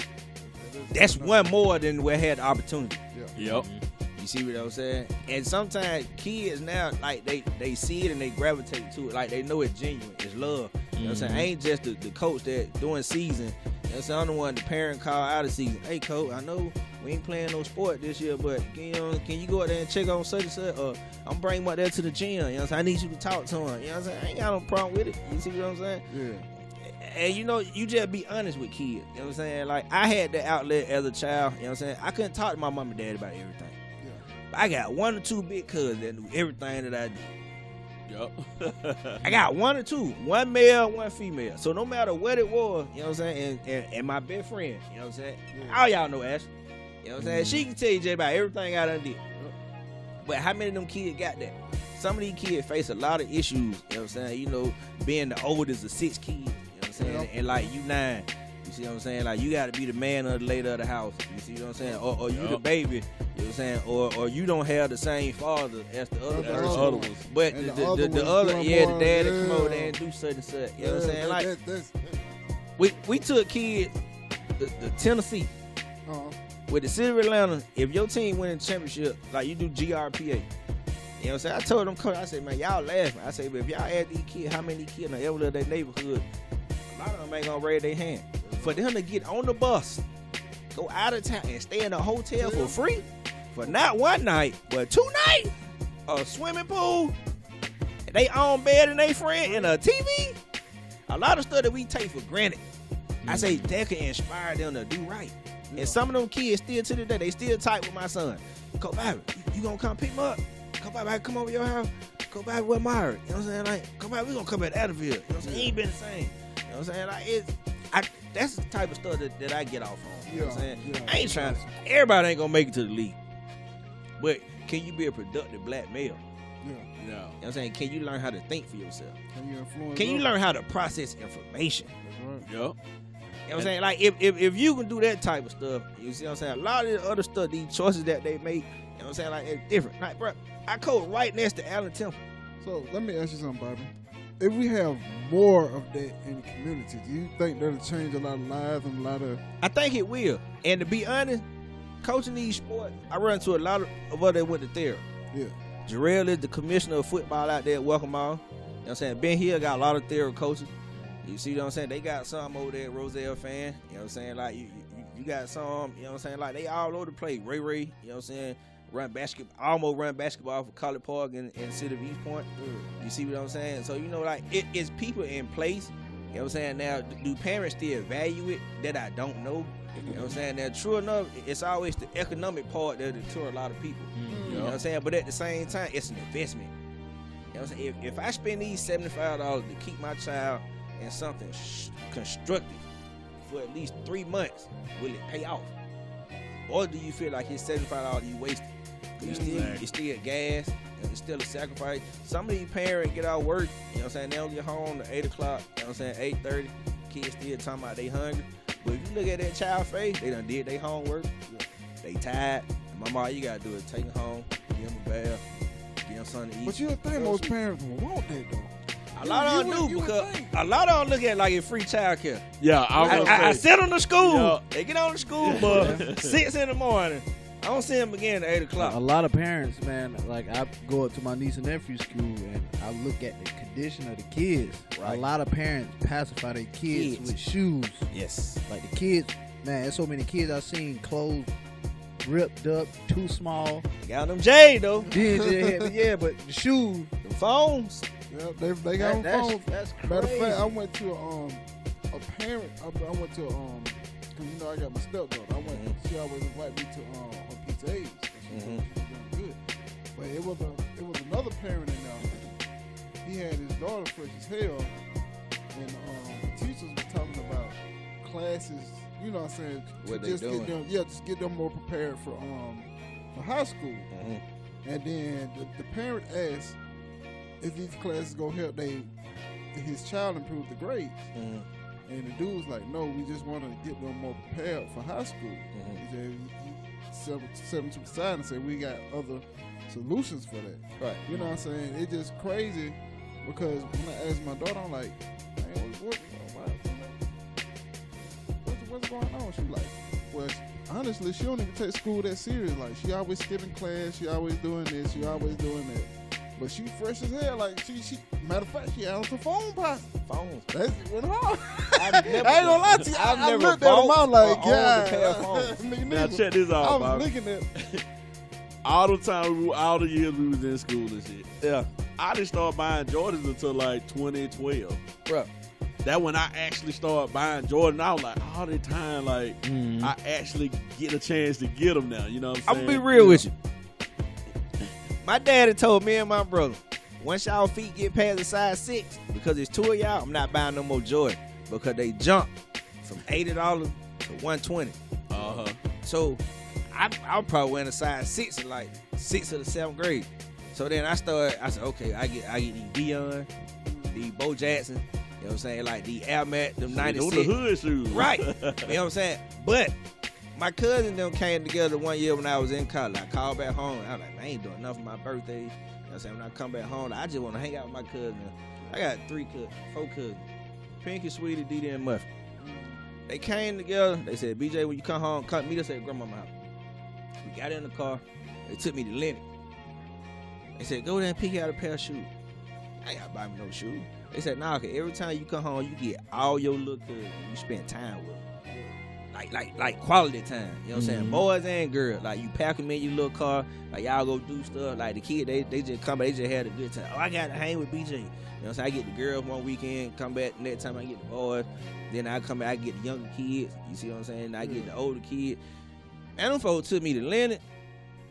that's one more than we had the opportunity. Yep. You see what I'm saying? And sometimes kids now, like, they see it and they gravitate to it. Like, they know it's genuine. It's love. You know what I'm saying? I ain't just the coach that doing season. You know what I'm saying? I'm the one the parent call out of season. Hey, coach, I know we ain't playing no sport this year, but can you go out there and check on such and such? Or I'm bringing him out there to the gym. You know what I'm saying? I need you to talk to him. You know what I'm saying? I ain't got no problem with it. You see what I'm saying? Yeah. And you know, you just be honest with kids. You know what I'm saying? Like, I had that outlet as a child. You know what I'm saying? I couldn't talk to my mom and dad about everything. I got 1 or 2 big cousins that knew everything that I did. Yep. I got 1 or 2, 1 male, 1 female. So no matter what it was, you know what I'm saying, and my best friend, you know what I'm saying. All y'all know Ash. You know what I'm saying? She can tell you just about everything I done did. But how many of them kids got that? Some of these kids face a lot of issues, you know what I'm saying? You know, being the oldest of 6 kids, you know what I'm saying? And like you 9. You see what I'm saying? Like, you got to be the man or the lady of the house. You see what I'm saying? Or you the baby. You know what I'm saying? Or you don't have the same father as the other ones. But the other, the dad that come over there and do such and such. You know what I'm saying? Like, we took kids the Tennessee. With the City of Atlanta, if your team win the championship, like you do GRPA. You know what I'm saying? I told them, coach, I said, man, y'all laughing. I said, but if y'all add these kids, how many kids in the ever of their neighborhood, a lot of them ain't gonna raise their hand. For them to get on the bus, go out of town, and stay in a hotel for free, for not 1 night, but 2 nights, a swimming pool, and they own bed and they friend, and a TV, a lot of stuff that we take for granted. I say that can inspire them to do right. And some of them kids still to the day, they still tight with my son. Go, baby, you gonna come pick him up? Go, baby, I come over your house. Go, baby, with Myra. You know what I'm saying? Like, go, baby, we gonna come at Adderfield. You know what I'm saying? He ain't been the same. You know what I'm saying? Like, that's the type of stuff that I get off on. You know what I'm saying? I ain't trying to. Everybody ain't gonna make it to the league. But can you be a productive black male? Yeah. You know what I'm saying? Can you learn how to think for yourself? Can you learn how to process information? That's right. Yep. You know what I'm saying? Like, if you can do that type of stuff, you see what I'm saying? A lot of the other stuff, these choices that they make, you know what I'm saying? Like, it's different. Like, bro, I coach right next to Allen Temple. So let me ask you something, Bobby. If we have more of that in the community, do you think that'll change a lot of lives and a lot of... I think it will. And to be honest, coaching these sports, I run into a lot of other that went to therapy. Yeah. Jarrell is the commissioner of football out there at Welcome All. You know what I'm saying? Ben Hill got a lot of therapy coaches. You see what I'm saying? They got some over there at Roselle fan. You know what I'm saying? Like, you got some, you know what I'm saying? Like, they all over the place. Ray, you know what I'm saying? Almost run basketball for College Park in the city of East Point. You see what I'm saying? So, you know, like, it's people in place. You know what I'm saying? Now, do parents still value it? That I don't know. You know what I'm saying? Now, true enough, it's always the economic part that deter a lot of people. You know what I'm saying? But at the same time, it's an investment. You know what I'm saying? If I spend these $75 to keep my child in something constructive for at least 3 months, will it pay off? Or do you feel like it's $75 you wasted? It's still gas, it's still a sacrifice. Some of these parents get out of work, you know what I'm saying? They don't get home to 8 o'clock, you know what I'm saying, 8:30. Kids still talking about they hungry. But if you look at that child face, they done did their homework. They tired. And all you gotta do is take them home, give them a bath, give them something to eat. But you would think most parents would want that, though. A lot of them do, because a lot of them look at it like it's free child care. Yeah, I send them to school. Yeah. They get on the school bus 6 in the morning. I don't see them again at 8 o'clock. A lot of parents, man, like I go up to my niece and nephew's school and I look at the condition of the kids. Right. A lot of parents pacify their kids with shoes. Yes. Like the kids, man, there's so many kids I've seen clothes ripped up, too small. They got them J though. Yeah, but the shoes. The phones. Yeah, they got on phones. That's crazy. Matter of fact, I went to a parent. I went to cause you know I got my stepdaughter. I went. She always invite me to her PTAs. She's doing good. But it was another parent in there. He had his daughter fresh as hell, and the teachers were talking about classes. You know what I'm saying? What to they just doing? just get them more prepared for high school. And then the parent asked if these classes gonna help his child improve the grades. And the dude was like, no, we just want to get them more prepared for high school. He said, he set to the side and said, we got other solutions for that. Right. You know what I'm saying? It's just crazy because when I asked my daughter, I'm like, man, what's going on? She was like, well, honestly, she don't even take school that serious. Like, she always skipping class. She always doing this. She always doing that. But she fresh as hell. Like, she matter of fact, she answered the phone posse. Phones. That's it went hard. I ain't gonna lie to you. I looked at him, I'm like, God. Now check this out, I was Bobby. looking at All the years we was in school and shit. Yeah. I didn't start buying Jordans until like 2012. Bro. That when I actually started buying Jordan, I was like, all the time, like, I actually get a chance to get them now. You know what I'm I'm saying? gonna be real with you. My daddy told me and my brother, once y'all feet get past the size 6, because it's 2 of y'all, I'm not buying no more Jordan because they jump from $80 to $120. So I'm probably wearing a size 6 in like 6th or the 7th grade. So then I said, okay, I get these Dion, these Bo Jackson, you know what I'm saying, like the Air Max, them 96. The hood shoes. Right. You know what I'm saying? But my cousin and them came together one year when I was in college. I called back home. I was like, man, I ain't doing nothing for my birthday. You know what I'm saying? When I come back home, I just want to hang out with my cousin. I got 4 cousins. Pinky, Sweetie, Didi, and Muffin. They came together. They said, BJ, when you come home, come meet us at grandma's house. We got in the car. They took me to Lennox. They said, go there and pick out a pair of shoes. I ain't got to buy me no shoes. They said, nah, okay, every time you come home, you get all your little cousins. You spend time with them. Like quality time. You know what I'm saying? Boys and girls. Like, you pack them in your little car. Like, y'all go do stuff. Like, the kid, they just come back. They just had a good time. Oh, I got to hang with BJ. You know what I'm saying? I get the girls one weekend, come back next time I get the boys. Then I come back, I get the younger kids. You see what I'm saying? I get the older kids. And them folks took me to Lennox,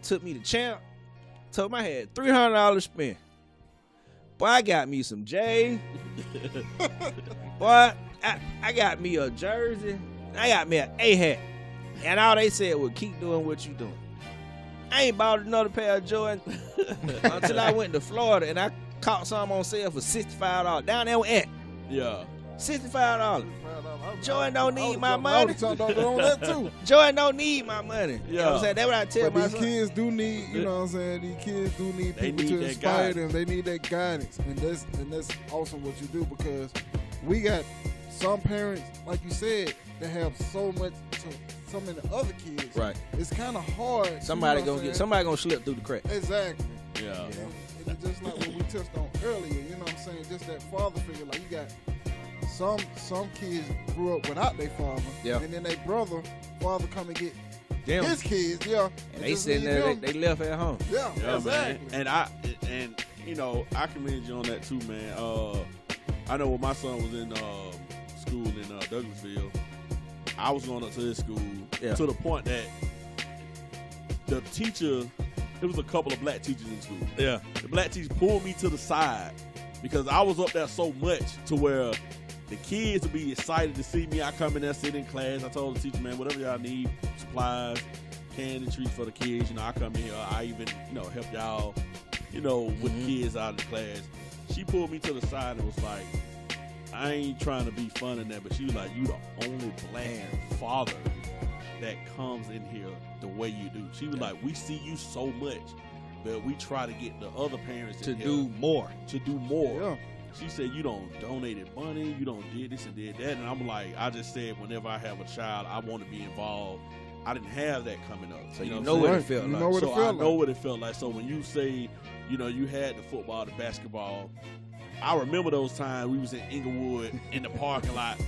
took me to Champ, told me I had $300 spent. Boy, I got me some J's. Boy, I got me a jersey. I got me an A-hat. And all they said was, keep doing what you doing. I ain't bought another pair of Jordans until I went to Florida and I caught some on sale for $65. Down there at. Yeah. $65. Jordan don't need my money. I was talking on that too. Jordan don't need my money. You know what I'm saying? That's what I tell But my these son. kids do need, you know what I'm saying? These kids do need They people need to that inspire guidance. them. They need that guidance, and that's awesome what you do because we got some parents, like you said, that have so many other kids. Right. It's kind of hard. Somebody you know what I'm gonna saying? slip through the cracks. Exactly. Yeah. And it's just like what we touched on earlier. You know what I'm saying? Just that father figure. Like you got some kids grew up without their father, Yeah. and then their father come and get Damn. his kids, yeah. And they just sitting leave there, them. they left at home. Yeah, Yeah, exactly. man. And you know, I commend you on that too, man. I know when my son was in school in Douglasville, I was going up to his school to the point that the teacher, there was a couple of black teachers in school. Yeah. The black teacher pulled me to the side because I was up there so much to where the kids would be excited to see me. I come in there, sit in class. I told the teacher, man, whatever y'all need, supplies, candy, treats for the kids. You know, I come in here. I even, help y'all, with the kids out of the class. She pulled me to the side and was like, I ain't trying to be fun in that, but she was like, you the only black father that comes in here the way you do. She was like, we see you so much, but we try to get the other parents To in here do more. to do more. Yeah. She said, you don't donated money, you don't did this and did that. And I'm like, I just said, whenever I have a child, I want to be involved. I didn't have that coming up. So you what know I'm what saying? it felt You like. know what it So felt I know like. what it felt like. So when you say, you had the football, the basketball, I remember those times we was in Inglewood in the parking lot,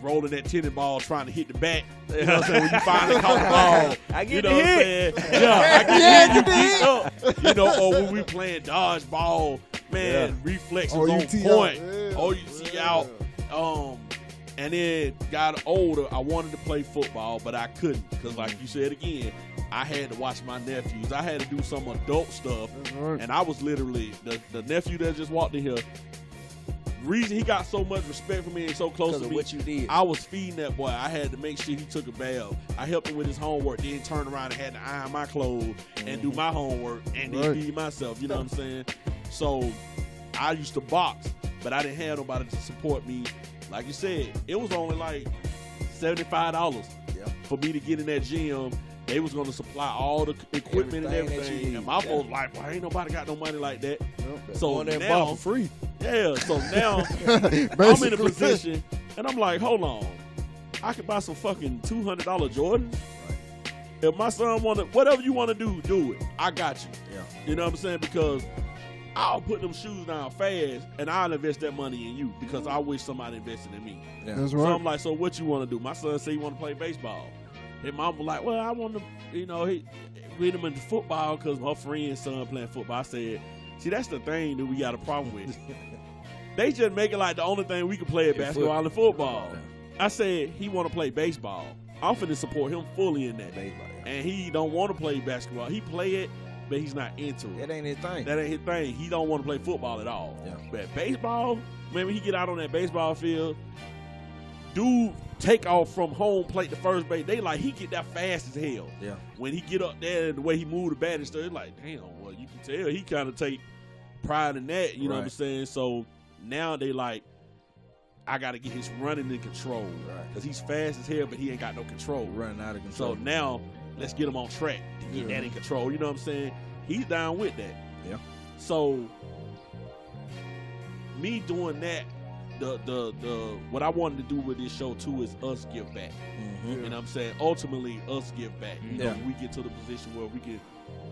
rolling that tennis ball, trying to hit the back. You know what I'm saying? When you finally caught the ball. I get You the know what I'm hit. saying? Yeah, I can hear you beat up. Or when we playing dodgeball, man, reflexes on OUT point. out. Yeah. OUT out. And then got older, I wanted to play football, but I couldn't. Because like you said again, I had to watch my nephews. I had to do some adult stuff. Right. And I was literally, the nephew that just walked in here, reason he got so much respect for me and so close to Because me, of what you did. I was feeding that boy. I had to make sure he took a bath. I helped him with his homework, then turn around and had to iron my clothes and do my homework and then feed myself. You know what I'm saying? So I used to box, but I didn't have nobody to support me. Like you said, it was only like $75 for me to get in that gym. They was going to supply all the equipment and everything. And my folks like, well, ain't nobody got no money like that. So now, for free. yeah, so now I'm in a position, and I'm like, hold on. I could buy some fucking $200 Jordans. Right. If my son want to, whatever you want to do it. I got you. Yeah. You know what I'm saying? Because I'll put them shoes down fast, and I'll invest that money in you because I wish somebody invested in me. Yeah. That's So right. I'm like, so what you want to do? My son said he want to play baseball. His mom was like, well, I want to, he read him into football because her friend's son playing football. I said, see, that's the thing that we got a problem with. They just make it like the only thing we can play is basketball and football. I said, he want to play baseball. I'm finna support him fully in that. Baseball, yeah. And he don't want to play basketball. He play it, but he's not into it. That ain't his thing. That ain't his thing. He don't want to play football at all. Yeah. But baseball, man, when he get out on that baseball field, dude take off from home plate to first base. They like he get that fast as hell. Yeah. When he get up there and the way he move the bat and stuff, it's like, damn, well, you can tell he kind of take pride in that. You know what I'm Right. saying? So now they like, I got to get his running in control. Right. Because he's fast as hell, but he ain't got no control. Running out of So control. now let's get him on track to get that in control. You know what I'm saying? He's down with that. Yeah. So me doing that, the what I wanted to do with this show too is us give back. Mm-hmm. You know what I'm saying? Ultimately, us give back. You know, Yeah. when we get to the position where we can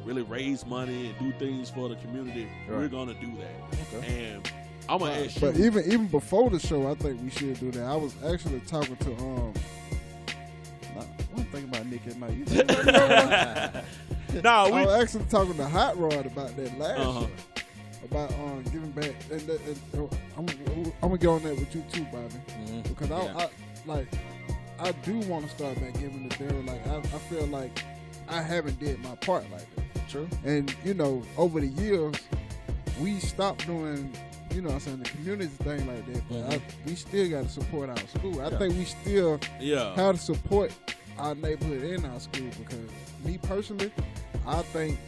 really raise money and do things for the community, we're Right. gonna do that. Okay. And I'm gonna ask But you. even before the show, I think we should do that. I was actually talking to one thing about Nick at night. You think about that? Nah, I we. was actually talking to Hot Rod about that last Uh-huh. show. About giving back, and I'm gonna get on that with you too, Bobby, Mm-hmm. because I do want to start back giving to Daryl. Like I feel like I haven't did my part like that. True. And over the years, we stopped doing, what I'm saying, the community thing like that. But we still got to support our school. I think we still Yeah. have to support our neighborhood and our school, because me personally, I think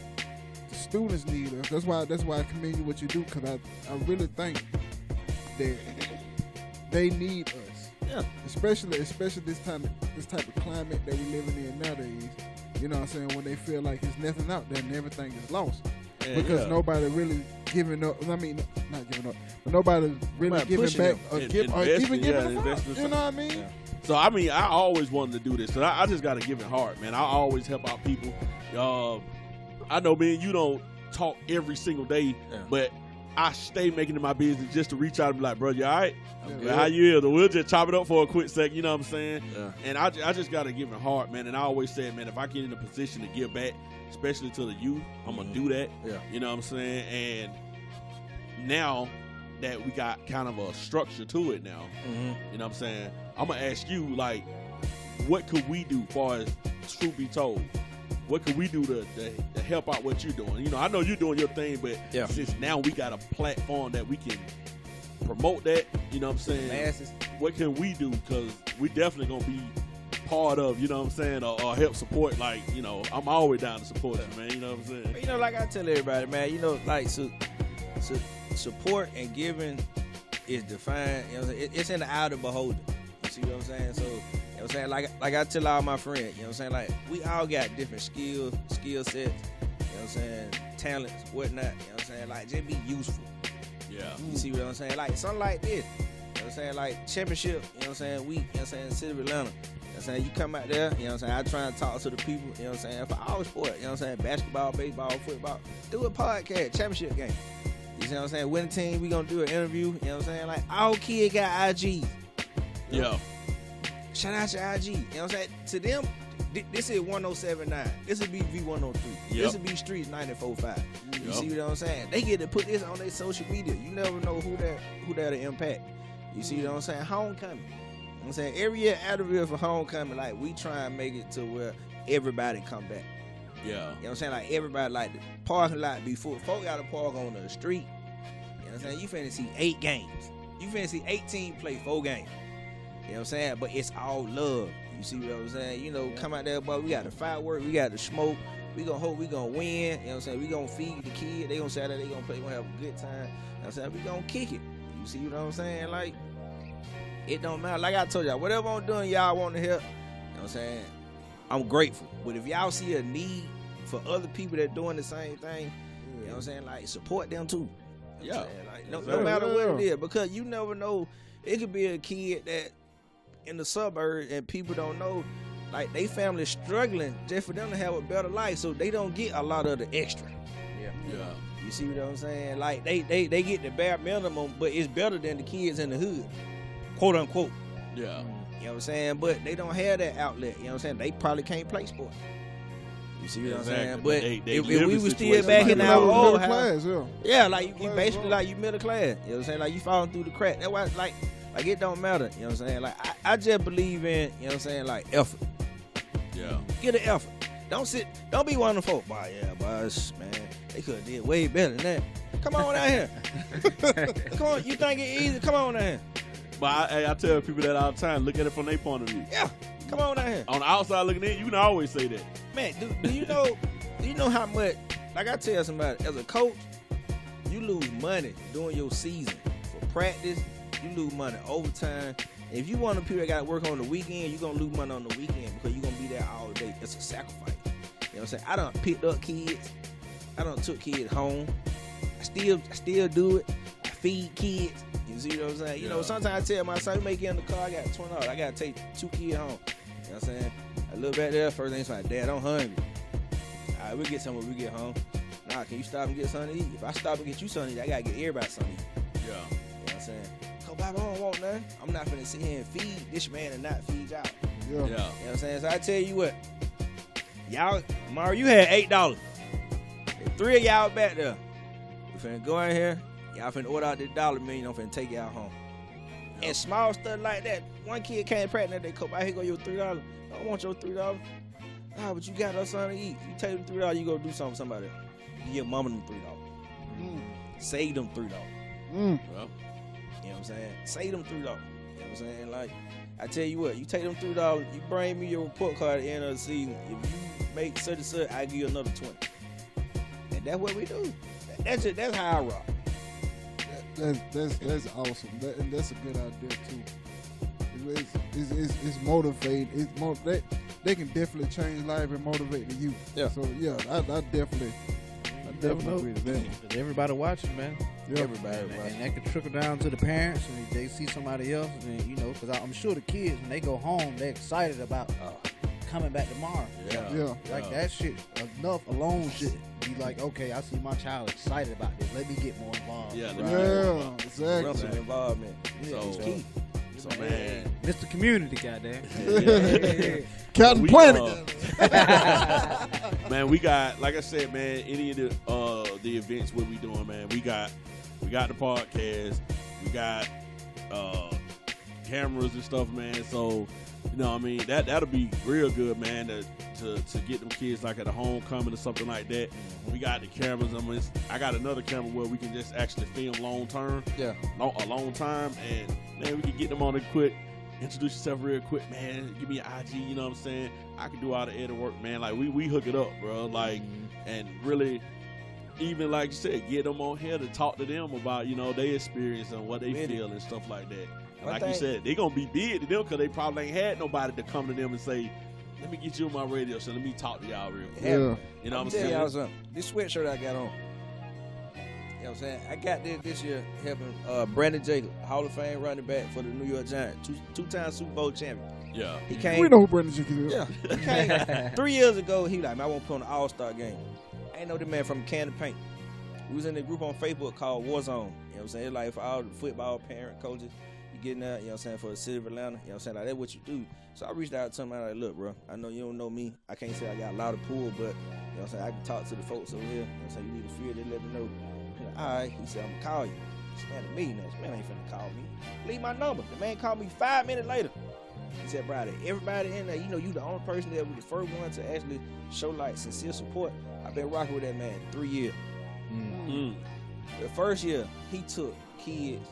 the students need us. That's why I commend you what you do, because I really think that they need us. Yeah. Especially this type of climate that we living in nowadays. You know what I'm saying? When they feel like there's nothing out there and everything is lost. Because nobody really giving up. I mean, not giving up, but nobody really Nobody giving pushing back them. or Investing, even giving a fuck. investing You know what I mean? Yeah. So I mean, I always wanted to do this. So I just got to give it heart, man. I always help out people. I know, man, you don't talk every single day, but I stay making it my business just to reach out and be like, bro, you all right? Yeah. How you is? We'll just chop it up for a quick sec. You know what I'm saying? Yeah. And I just got to give it heart, man. And I always say, man, if I get in a position to give back, especially to the youth, I'm going to do that. Yeah. You know what I'm saying? And now that we got kind of a structure to it now, Mm-hmm. you know what I'm saying? I'm going to ask you, like, what could we do as far as truth be told? What could we do to help out what you're doing? You know, I know you're doing your thing, but Yeah. since now we got a platform that we can promote that, you know what I'm saying? Masses. What can we do? Because we definitely going to be part of, you know what I'm saying, or help support. Like, you know, I'm always down to support you, man. You know what I'm saying? You know, like I tell everybody, man, like support and giving is defined. You know what I'm saying? It's in the eye of the beholder. You see what I'm saying? So, you know what I'm saying? Like I tell all my friends, you know what I'm saying? Like, we all got different skill sets, you know what I'm saying? Talents, whatnot, you know what I'm saying? Like, just be useful. Yeah. You see what I'm saying? Like, something like this. You know what I'm saying? Like, championship, you know what I'm saying? Week, you know what I'm saying? City of Atlanta. You know what I'm saying? You come out there, you know what I'm saying? I try and talk to the people, you know what I'm saying? For all sport, you know what I'm saying? Basketball, baseball, football. Do a podcast, championship game. You see what I'm saying? Winning team, we gonna do an interview, you know what I'm saying? Like, all kids got IGs. Yeah. Shout out your IG. You know what I'm saying? To them, this is 1079. This would be V103. Yep. This would be Streets 945. You Yep. see what I'm saying? They get to put this on their social media. You never know who that'll impact. You see what I'm saying? Homecoming. I'm saying every year Adderall for homecoming, like we try and make it to where everybody come back. Yeah. You know what I'm saying? Like everybody, like the parking lot be full. Folk got to park on the street. You know what I'm saying? You finna see 8 games. You finna see 18 play 4 games. You know what I'm saying? But it's all love. You see what I'm saying? You know, come out there, boy. We got the fireworks. We got the smoke. We gonna hope we gonna win. You know what I'm saying? We gonna feed the kid. They gonna say that they gonna play. We gonna have a good time. You know what I'm saying? We gonna kick it. You see what I'm saying? Like, it don't matter. Like I told y'all, whatever I'm doing, y'all want to help. You know what I'm saying? I'm grateful. But if y'all see a need for other people that doing the same thing, you know what I'm saying? Like, support them too. You know what I'm saying? Like, no matter what it is, because you never know. It could be a kid that in the suburbs and people don't know, like, they family struggling just for them to have a better life, so they don't get a lot of the extra. Yeah. You see what I'm saying? Like, they get the bare minimum, but it's better than the kids in the hood, quote unquote. Yeah. You know what I'm saying? But they don't have that outlet. You know what I'm saying? They probably can't play sports. You see what I'm saying? But They if live we in was still situations back like in that. our middle old house, class, yeah, like you Class, basically bro. like you middle class. You know what I'm saying? Like you falling through the crack. That's why like it don't matter. You know what I'm saying? Like I just believe in, you know what I'm saying, like effort. Yeah. Get an effort. Don't be one of the folk. Boy, yeah, boss, man, they could have did way better than that. Come on out here. Come on, you think it easy? Come on out here. But I tell people that all the time, look at it from their point of view. Yeah, come on out here. On the outside looking in, you can always say that. Man, do you know how much, like I tell somebody, as a coach, you lose money during your season. For practice, you lose money overtime. If you want to people that got to work on the weekend, you're going to lose money on the weekend because you're going to be there all day. It's a sacrifice. You know what I'm saying? I done picked up kids. I done took kids home. I still do it. I feed kids. You see what I'm saying? You know, sometimes I tell my son, you make it in the car, I got $20. I got to take 2 kids home. You know what I'm saying? I look back there, first thing's like, Dad, I'm hungry. All right, we'll get something when we get home. Nah, can you stop and get something to eat? If I stop and get you something to eat, I got to get everybody something to eat. Yeah. You know what I'm saying? Cause Bobby, I don't want nothing. I'm not finna sit here and feed this man and not feed y'all. Yeah. Yeah. You know what I'm saying? So I tell you what, y'all, Mario, you had $8. And 3 of y'all back there. We finna go in here. Y'all finna order out this $1 million. I'm finna take y'all home. And small stuff like that. One kid came pregnant. They come out here, go your $3. I don't want your $3. Ah, but you got us something to eat. You take them $3, you go do something with somebody else. You give your mama them $3. Save them $3. Well, You know what I'm saying? Save them $3. You know what I'm saying? Like, I tell you what, you take them $3, you bring me your report card at the end of the season. If you make such and such, I give you another 20. And that's what we do. That's how I rock. That's awesome. That's a good idea too. It's motivating. They can definitely change life and motivate the youth. Yeah. So yeah, I definitely agree with that. Cause everybody watching, man. Yeah. Everybody And watching. that could trickle down to the parents, and if they see somebody else, and you know, because I'm sure the kids when they go home, they're excited about coming back tomorrow. Yeah. Like that shit enough alone should be like, okay, I see my child excited about this. Let me get more involved. yeah. Yeah, exactly. Parental involvement. Yeah, So- It's key. So, man. Mr. Community, goddamn. Captain We, Planet. Man, we got, like I said, man, any of the events what we doing, man. We got the podcast, we got cameras and stuff, man. So, you know what I mean, that'll be real good, man, to get them kids like at a homecoming or something like that. We got the cameras. I mean, I got another camera where we can just actually film long term. Yeah. A long time, and man, we can get them on it quick. Introduce yourself real quick, man. Give me an IG, you know what I'm saying? I can do all the edit work, man. Like we hook it up, bro. Like, and really, even like you said, get them on here to talk to them about, you know, their experience and what they feel and stuff like that. And One like you thing- said, they gonna be big to them because they probably ain't had nobody to come to them and say, "Let me get you on my radio show. Let me talk to y'all real quick." Yeah. You know what I'm I'm tell y'all saying? something. This sweatshirt I got on. You know what I'm saying? I got this year helping Brandon Jacobs, Hall of Fame running back for the New York Giants, two-time Super Bowl champion. Yeah. He came. We know who Brandon Jenkins is. Yeah, he came 3 years ago. He like, man, I want to put on the All-Star game. I ain't know the man from Can of Paint. We was in the group on Facebook called Warzone. You know what I'm saying? It's like for all the football parent coaches, you getting that, you know what I'm saying, for the city of Atlanta. You know what I'm saying? Like, that's what you do. So I reached out to him. I like, look, bro, I know you don't know me. I can't say I got a lot of pull, but, you know what I'm saying, I can talk to the folks over here. You know what I'm saying? You need a fear, they let me know. He like, all right. He said, I'm going to call you. This man a millionaire. This man ain't finna call me. Leave my number. The man called me 5 minutes later. He said, brother, everybody in there, you know, you the only person that was the first one to actually show like sincere support. I've been rocking with that man 3 years. The first year, he took kids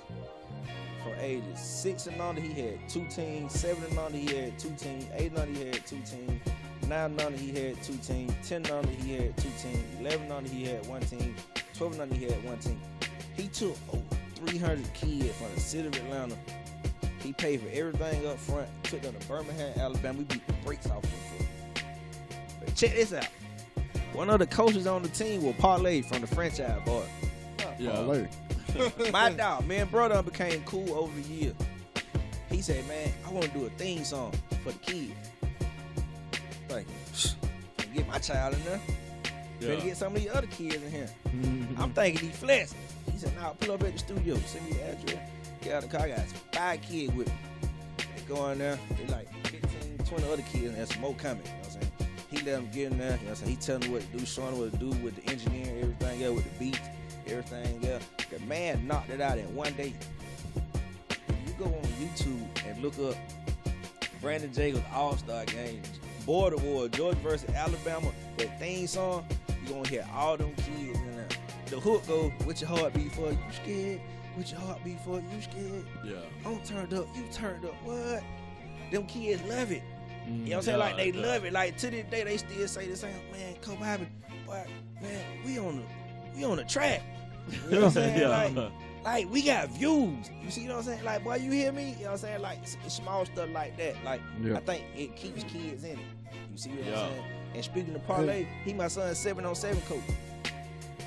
from ages 6 and under, he had 2 teams, 7 and under, he had 2 teams, 8 and under, he had 2 teams, 9 and under, he had 2 teams, 10 and under, he had 2 teams, 11 and under, he had 1 team, 12 and under, he had 1 team. He took over 300 kids from the city of Atlanta. He paid for everything up front, took them to Birmingham, Alabama. We beat the brakes off them for. But check this out. One of the coaches on the team was Parlay from the franchise boy. Parlay. My dog, me and brother became cool over the years. He said, man, I want to do a theme song for the kids. Like, finna get my child in there. Finna get some of these other kids in here. I'm thinking he flexed. He said, nah, pull up at the studio, send me the address. Get out the car, I got 5 kids with me. They go in there, they like 15, 20 other kids, and there's some more coming, you know what I'm saying? He let them get in there, you know what I'm saying? He telling them what to do, showing them what to do with the engineering, everything else, with the beats, everything else. The man knocked it out in one day. If you go on YouTube and look up Brandon Jacobs All-Star Game, Border War, Georgia versus Alabama, that theme song, you're going to hear all them kids in there. The hook goes, what your heart beat for? You scared? What your heart beat for? You scared? Yeah. I'm turned up. You turned up. What? Them kids love it. You know what I'm saying? Like, they love it. Like, to this day, they still say the same, man, Kobe Bobby, but, man, we on the track. You know what I'm saying? Like, we got views. You see what I'm saying? Like, boy, you hear me? You know what I'm saying? Like, small stuff like that. Like, I think it keeps kids in it. You see what I'm saying? And speaking of Parlay, he my son's 7-on-7 coach.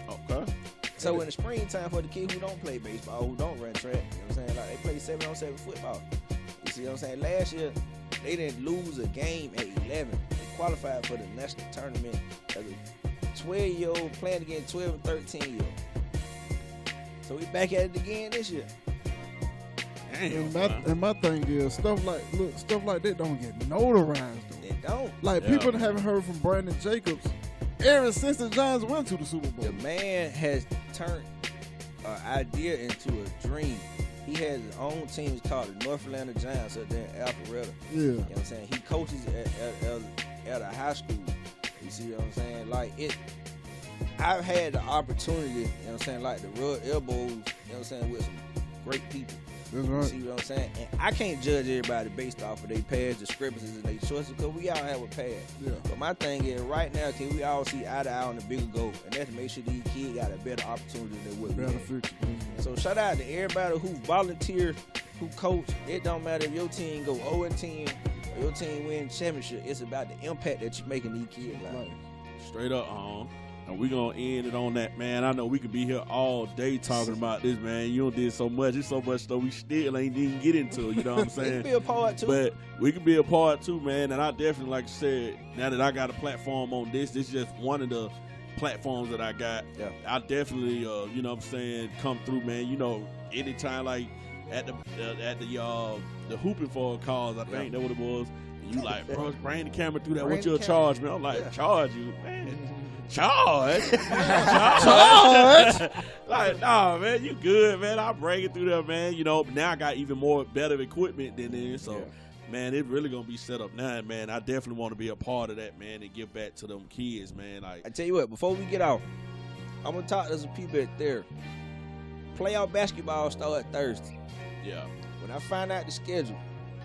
Okay. So in the springtime, for the kids who don't play baseball, who don't run track, you know what I'm saying? Like, they play 7-on-7 football. You see what I'm saying? Last year, they didn't lose a game at 11. They qualified for the national tournament as a 12-year-old playing against 12 and 13-year-old. So we back at it again this year. And my thing is, stuff like that don't get notarized though. They don't. Like, people haven't heard from Brandon Jacobs ever since the Giants went to the Super Bowl. The man has turned an idea into a dream. He has his own team. It's called the North Atlanta Giants up there in Alpharetta. Yeah. You know what I'm saying? He coaches at a high school. You see what I'm saying? Like, I've had the opportunity, you know what I'm saying, like the rub elbows, you know what I'm saying, with some great people. That's You right. see what I'm saying? And I can't judge everybody based off of their past discrepancies and their choices, because we all have a past. Yeah. But my thing is, right now, can we all see eye to eye on the bigger goal? And that's to make sure these kids got a better opportunity than what we Better have. future. So shout out to everybody who volunteer, who coach. It don't matter if your team go 0-10 or your team win championship. It's about the impact that you're making these kids' lives. Straight up, and we gonna end it on that, man. I know we could be here all day talking about this, man. You done did so much. It's so much stuff we still ain't even get into. You know what I'm It saying? can be a part too. But we could be a part too, man. And I definitely, like I said, now that I got a platform on this is just one of the platforms that I got. Yeah. I definitely, you know what I'm saying, come through, man. You know, anytime like at the hooping for calls, I think that what it was. And you like, bro, bring the camera through that. Bring What's your the charge, man? I'm like, charge you, man. Charge? Like, nah, man, you good, man. I'll bring it through there, man. You know, now I got even more better equipment than this. So, man, it's really going to be set up now, man. I definitely want to be a part of that, man, and give back to them kids, man. Like, I tell you what, before we get off, I'm going to talk to some people out there. Playoff basketball start Thursday. yeah. When I find out the schedule,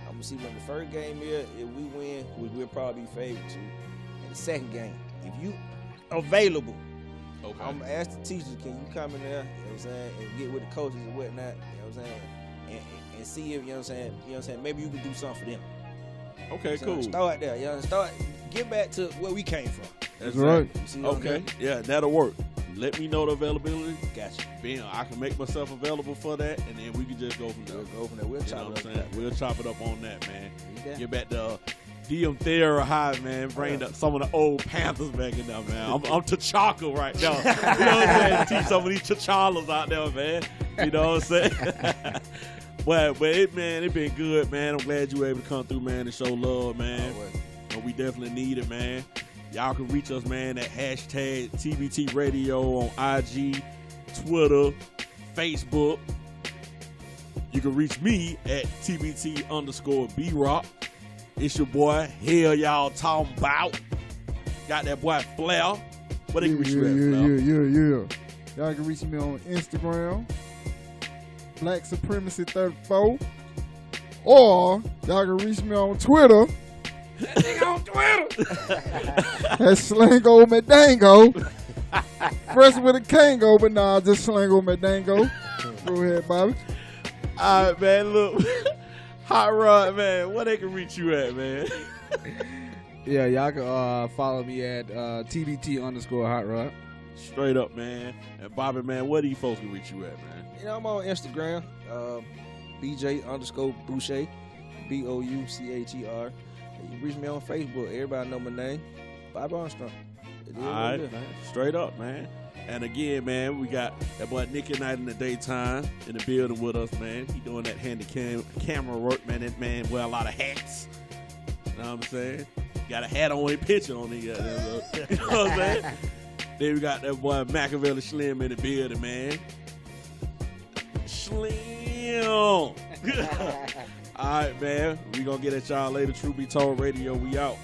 I'm going to see when the first game is. If we win, which we'll probably be favored to. And the second game, if you available, Okay. I'm going to ask the teachers, can you come in there, you know what I'm saying, and get with the coaches and whatnot, you know what I'm saying, and see if, you know what I'm saying, maybe you can do something for them. Okay, So cool. Start there, you know, get back to where we came from. That's right. You see what I'm Okay, saying? yeah, that'll work. Let me know the availability. Gotcha. Bam, I can make myself available for that, and then we can just go from there. We'll go from there. We'll You chop know it what up. I'm saying? We'll chop it up on that, man. Yeah. Get back to DM Thera High, man. Bring up some of the old Panthers back in there, man. I'm T'Chaka right now. You know what I'm saying? Teach some of these T'Challas out there, man. You know what I'm saying? but it been good, man. I'm glad you were able to come through, man, and show love, man. But we definitely need it, man. Y'all can reach us, man, at hashtag TBT Radio on IG, Twitter, Facebook. You can reach me at TBT_BRock. It's your boy. Hell, y'all talking about. Got that boy Flair. What they can reach you at, Flair? Yeah. Y'all can reach me on Instagram, Black Supremacy 34, or y'all can reach me on Twitter. That's Slango Medango. Fresh with a Kango, but nah, just Slango Medango. Go ahead, Bobby. All right, man. Look, Hot Rod, man. Where they can reach you at, man? Yeah, y'all can follow me at TBT_Hot Rod. Straight up, man. And Bobby, man, where these folks can reach you at, man? You know, I'm on Instagram, BJ_Boucher, BOUCHER. You can reach me on Facebook. Everybody know my name, Bobby Armstrong. It is All what right, it is. man. Straight up, man. And again, man, we got that boy Nicky Knight in the daytime in the building with us, man. He doing that handy camera work, man. That man wear a lot of hats. You know what I'm saying? Got a hat on, a picture on it. You know what I'm saying? Then we got that boy Machiavelli Slim in the building, man. Slim. All right, man. We gonna get at y'all later. Truth Be Told Radio, we out.